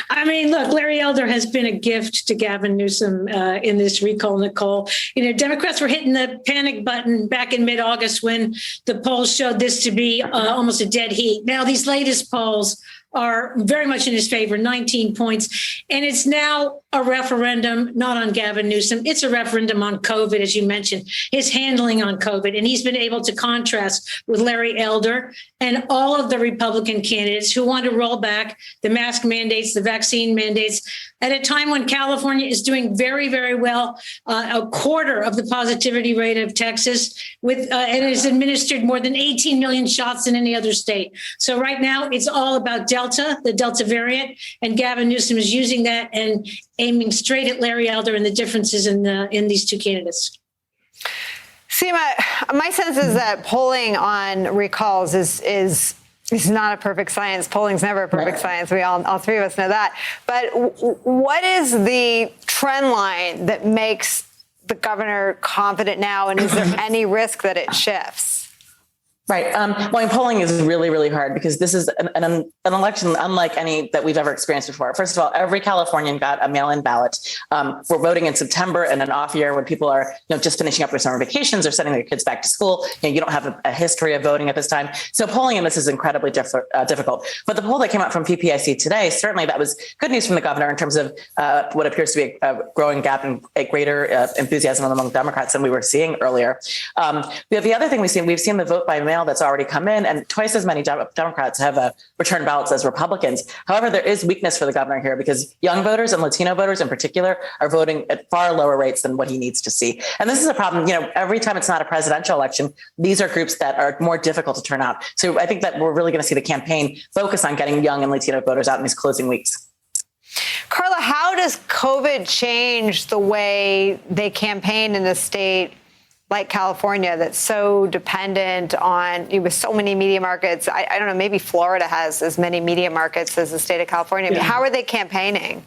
I mean, look, Larry Elder has been a gift to Gavin Newsom in this recall, Nicole. You know, Democrats were hitting the panic button back in mid-August when the polls showed this to be almost a dead heat. Now, these latest polls are very much in his favor, 19 points. And it's now a referendum, not on Gavin Newsom. It's a referendum on COVID, as you mentioned, his handling on COVID. And he's been able to contrast with Larry Elder and all of the Republican candidates who want to roll back the mask mandates, the vaccine mandates, at a time when California is doing very, very well, a quarter of the positivity rate of Texas, and has administered more than 18 million shots in any other state. So right now, it's all about Delta, the Delta variant, and Gavin Newsom is using that and aiming straight at Larry Elder and the differences in these two candidates. Seema, my sense is that polling on recalls is not a perfect science. Polling's never a perfect science. We all three of us know that. But what is the trend line that makes the governor confident now? And is there any risk that it shifts? Right. Well, polling is really, really hard because this is an election unlike any that we've ever experienced before. First of all, every Californian got a mail-in ballot. We're voting in September in an off year when people are just finishing up their summer vacations or sending their kids back to school. You don't have a history of voting at this time. So polling in this is incredibly difficult. But the poll that came out from PPIC today, certainly that was good news from the governor in terms of what appears to be a growing gap and a greater enthusiasm among Democrats than we were seeing earlier. The other thing we've seen the vote by mail that's already come in, and twice as many Democrats have returned ballots as Republicans. However, there is weakness for the governor here because young voters and Latino voters in particular are voting at far lower rates than what he needs to see. And this is a problem. Every time it's not a presidential election, these are groups that are more difficult to turn out. So I think that we're really going to see the campaign focus on getting young and Latino voters out in these closing weeks. Carla, how does COVID change the way they campaign in a state like California that's so dependent on, with so many media markets? I don't know, maybe Florida has as many media markets as the state of California. I mean, how are they campaigning?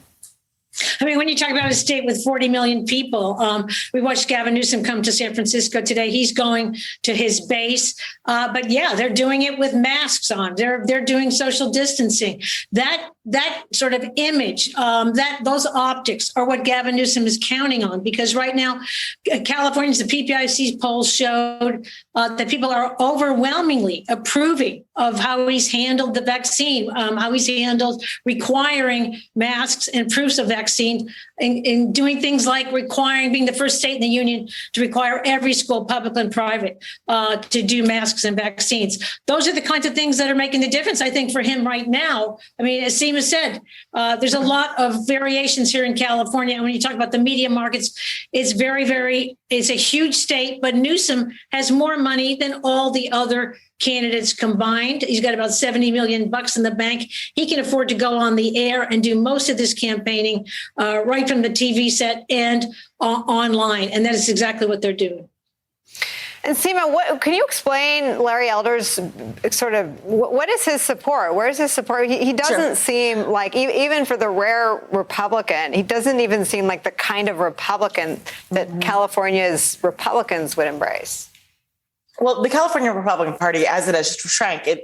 I mean, when you talk about a state with 40 million people, we watched Gavin Newsom come to San Francisco today. He's going to his base. But yeah, they're doing it with masks on. They're doing social distancing. That sort of image, those optics are what Gavin Newsom is counting on, because right now, California's, the PPIC polls showed that people are overwhelmingly approving of how he's handled the vaccine, how he's handled requiring masks and proofs of vaccine, and doing things like being the first state in the union to require every school, public and private, to do masks and vaccines. Those are the kinds of things that are making the difference, I think, for him right now. I mean, as Seema said, there's a lot of variations here in California. And when you talk about the media markets, it's it's a huge state, but Newsom has more money than all the other candidates combined. He's got about $70 million in the bank. He can afford to go on the air and do most of this campaigning right from the TV set and online. And that is exactly what they're doing. And Seema, can you explain Larry Elder's what is his support? Where is his support? He doesn't seem like, even for the rare Republican, he doesn't even seem like the kind of Republican that California's Republicans would embrace. Well, the California Republican Party, as it has shrank, it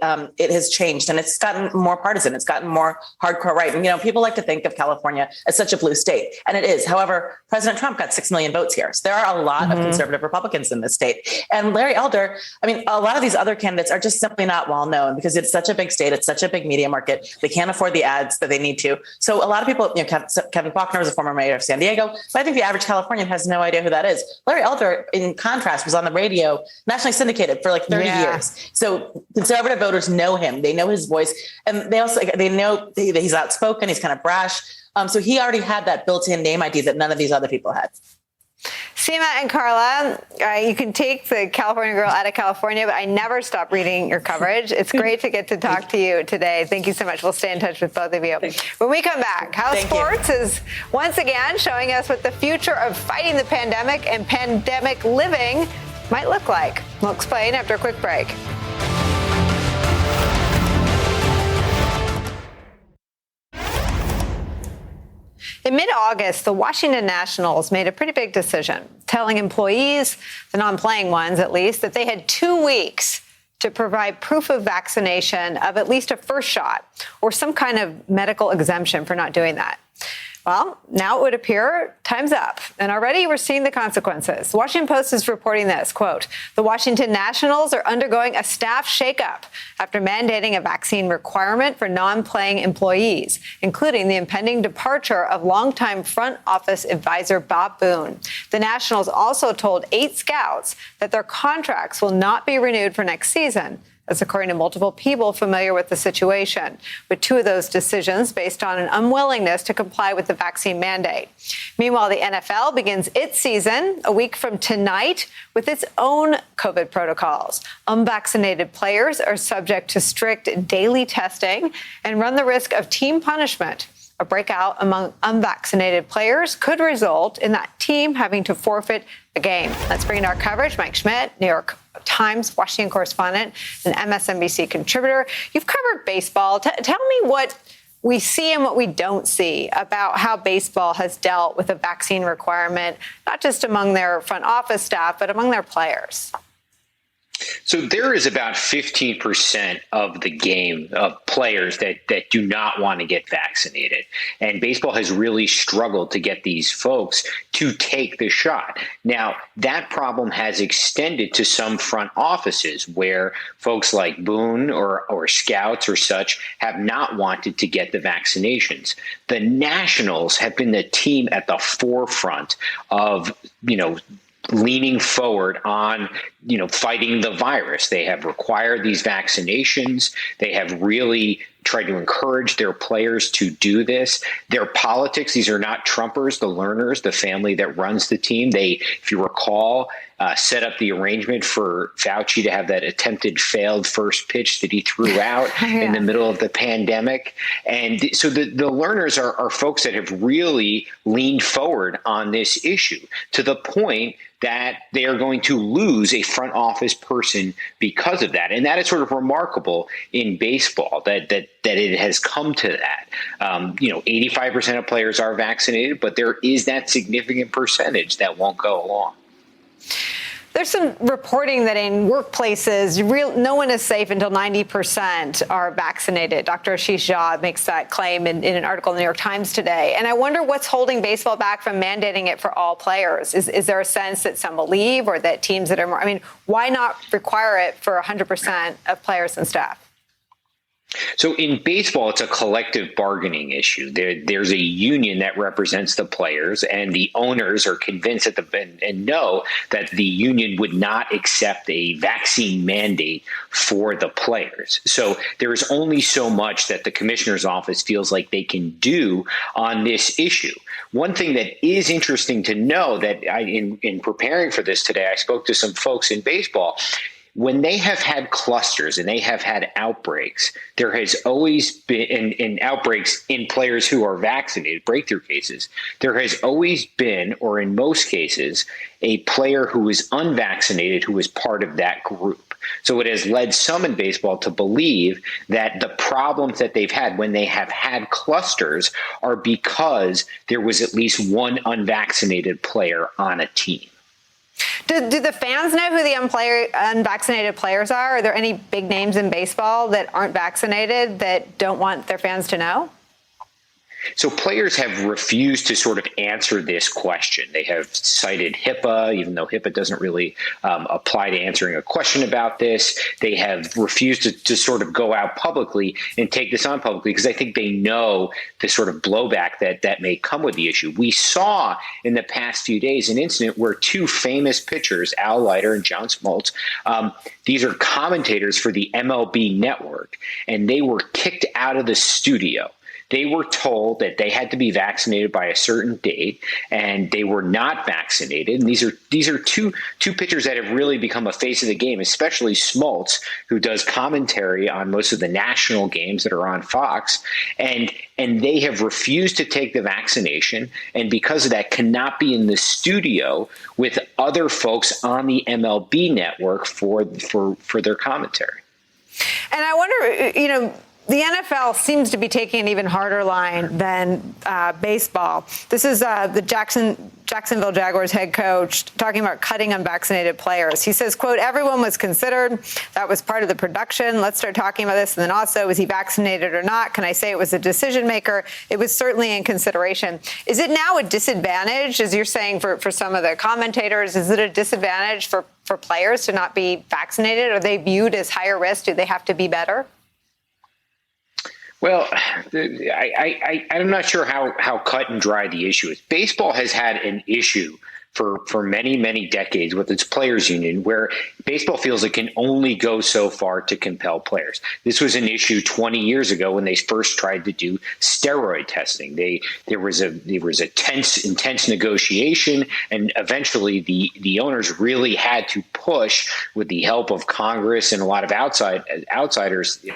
has changed, and it's gotten more partisan. It's gotten more hardcore right. And, people like to think of California as such a blue state, and it is. However, President Trump got 6 million votes here. So there are a lot of conservative Republicans in this state. And Larry Elder, I mean, a lot of these other candidates are just simply not well known because it's such a big state. It's such a big media market. They can't afford the ads that they need to. So a lot of people, Kevin Faulconer was a former mayor of San Diego, but I think the average Californian has no idea who that is. Larry Elder, in contrast, was on the radio, nationally syndicated for like 30 years. So conservative voters know him. They know his voice. And they know that he's outspoken. He's kind of brash. So he already had that built-in name ID that none of these other people had. Seema and Carla, you can take the California girl out of California, but I never stop reading your coverage. It's great to get to talk to you today. Thank you so much. We'll stay in touch with both of you. When we come back, House Sports is once again showing us what the future of fighting the pandemic and pandemic living might look like. We'll explain after a quick break. In mid-August, the Washington Nationals made a pretty big decision, telling employees, the non-playing ones at least, that they had 2 weeks to provide proof of vaccination of at least a first shot or some kind of medical exemption for not doing that. Well, now it would appear time's up, and already we're seeing the consequences. The Washington Post is reporting this, quote, the Washington Nationals are undergoing a staff shakeup after mandating a vaccine requirement for non-playing employees, including the impending departure of longtime front office advisor Bob Boone. The Nationals also told 8 scouts that their contracts will not be renewed for next season. That's according to multiple people familiar with the situation, with 2 of those decisions based on an unwillingness to comply with the vaccine mandate. Meanwhile, the NFL begins its season a week from tonight with its own COVID protocols. Unvaccinated players are subject to strict daily testing and run the risk of team punishment. A breakout among unvaccinated players could result in that team having to forfeit a game. Let's bring in our coverage. Mike Schmidt, New York Times Washington correspondent and MSNBC contributor. You've covered baseball. Tell me what we see and what we don't see about how baseball has dealt with a vaccine requirement, not just among their front office staff, but among their players. So there is about 15% of the game of players that do not want to get vaccinated. And baseball has really struggled to get these folks to take the shot. Now, that problem has extended to some front offices where folks like Boone or scouts or such have not wanted to get the vaccinations. The Nationals have been the team at the forefront of, leaning forward on, fighting the virus. They have required these vaccinations. They have really tried to encourage their players to do this. Their politics, these are not Trumpers, the learners, the family that runs the team. They, if you recall, set up the arrangement for Fauci to have that attempted failed first pitch that he threw out in the middle of the pandemic. And so the learners are folks that have really leaned forward on this issue to the point that they are going to lose a front office person because of that. And that is sort of remarkable in baseball that it has come to that. 85% of players are vaccinated, but there is that significant percentage that won't go along. There's some reporting that in workplaces, no one is safe until 90% are vaccinated. Dr. Ashish Jha makes that claim in an article in the New York Times today. And I wonder what's holding baseball back from mandating it for all players. Is there a sense that some will leave or that teams that are more, why not require it for 100% of players and staff? So in baseball, it's a collective bargaining issue. There's a union that represents the players, and the owners are convinced and know that the union would not accept a vaccine mandate for the players. So there is only so much that the commissioner's office feels like they can do on this issue. One thing that is interesting to know that in preparing for this today, I spoke to some folks in baseball. When they have had clusters and they have had outbreaks, there has always been, in outbreaks in players who are vaccinated, breakthrough cases, there has always been, or in most cases, a player who is unvaccinated who is part of that group. So it has led some in baseball to believe that the problems that they've had when they have had clusters are because there was at least one unvaccinated player on a team. Do the fans know who the unvaccinated players are? Are there any big names in baseball that aren't vaccinated that don't want their fans to know? So players have refused to sort of answer this question. They have cited HIPAA, even though HIPAA doesn't really apply to answering a question about this. They have refused to sort of go out publicly and take this on publicly because I think they know the sort of blowback that may come with the issue. We saw in the past few days an incident where 2 famous pitchers, Al Leiter and John Smoltz, these are commentators for the MLB network, and they were kicked out of the studio. They were told that they had to be vaccinated by a certain date, and they were not vaccinated. And these are two pitchers that have really become a face of the game, especially Smoltz, who does commentary on most of the national games that are on Fox. And they have refused to take the vaccination, and because of that, cannot be in the studio with other folks on the MLB network for their commentary. And I wonder, the NFL seems to be taking an even harder line than baseball. This is the Jacksonville Jaguars head coach talking about cutting unvaccinated players. He says, quote, everyone was considered. That was part of the production. Let's start talking about this. And then also, was he vaccinated or not? Can I say it was a decision maker? It was certainly in consideration. Is it now a disadvantage, as you're saying, for some of the commentators? Is it a disadvantage for players to not be vaccinated? Are they viewed as higher risk? Do they have to be better? Well, I'm not sure how cut and dry the issue is. Baseball has had an issue for many, many decades with its players union, where baseball feels it can only go so far to compel players. This was an issue 20 years ago when they first tried to do steroid testing. There was a intense negotiation, and eventually the owners really had to push with the help of Congress and a lot of outsiders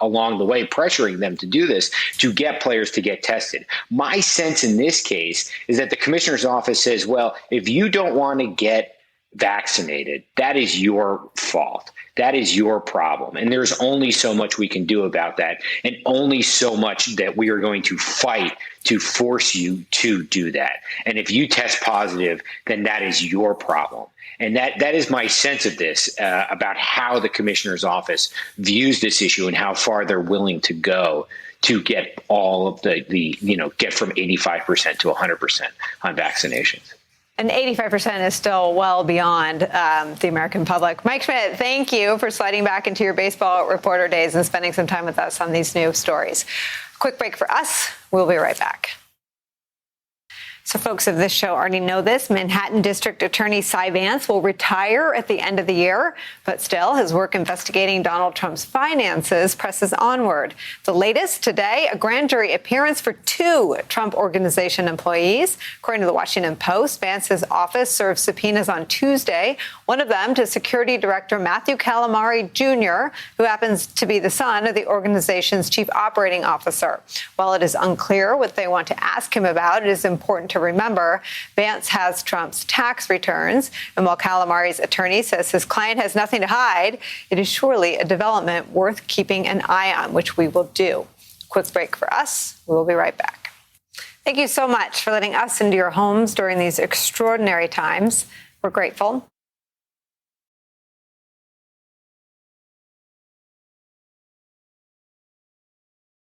along the way, pressuring them to do this, to get players to get tested. My sense in this case is that the commissioner's office says, well, if you don't want to get vaccinated, that is your fault. That is your problem. And there's only so much we can do about that, and only so much that we are going to fight to force you to do that. And if you test positive, then that is your problem. And that is my sense of this, about how the commissioner's office views this issue and how far they're willing to go to get all of get from 85% to 100% on vaccinations. And 85% is still well beyond the American public. Mike Schmidt, thank you for sliding back into your baseball reporter days and spending some time with us on these new stories. Quick break for us. We'll be right back. So folks of this show already know this. Manhattan District Attorney Cy Vance will retire at the end of the year, but still his work investigating Donald Trump's finances presses onward. The latest today, a grand jury appearance for 2 Trump Organization employees. According to the Washington Post, Vance's office served subpoenas on Tuesday, one of them to Security Director Matthew Calamari Jr., who happens to be the son of the organization's chief operating officer. While it is unclear what they want to ask him about, it is important to remember Vance has Trump's tax returns, and while Calamari's attorney says his client has nothing to hide, it is surely a development worth keeping an eye on, which we will do. Quick break for us. We will be right back. Thank you so much for letting us into your homes during these extraordinary times. We're grateful.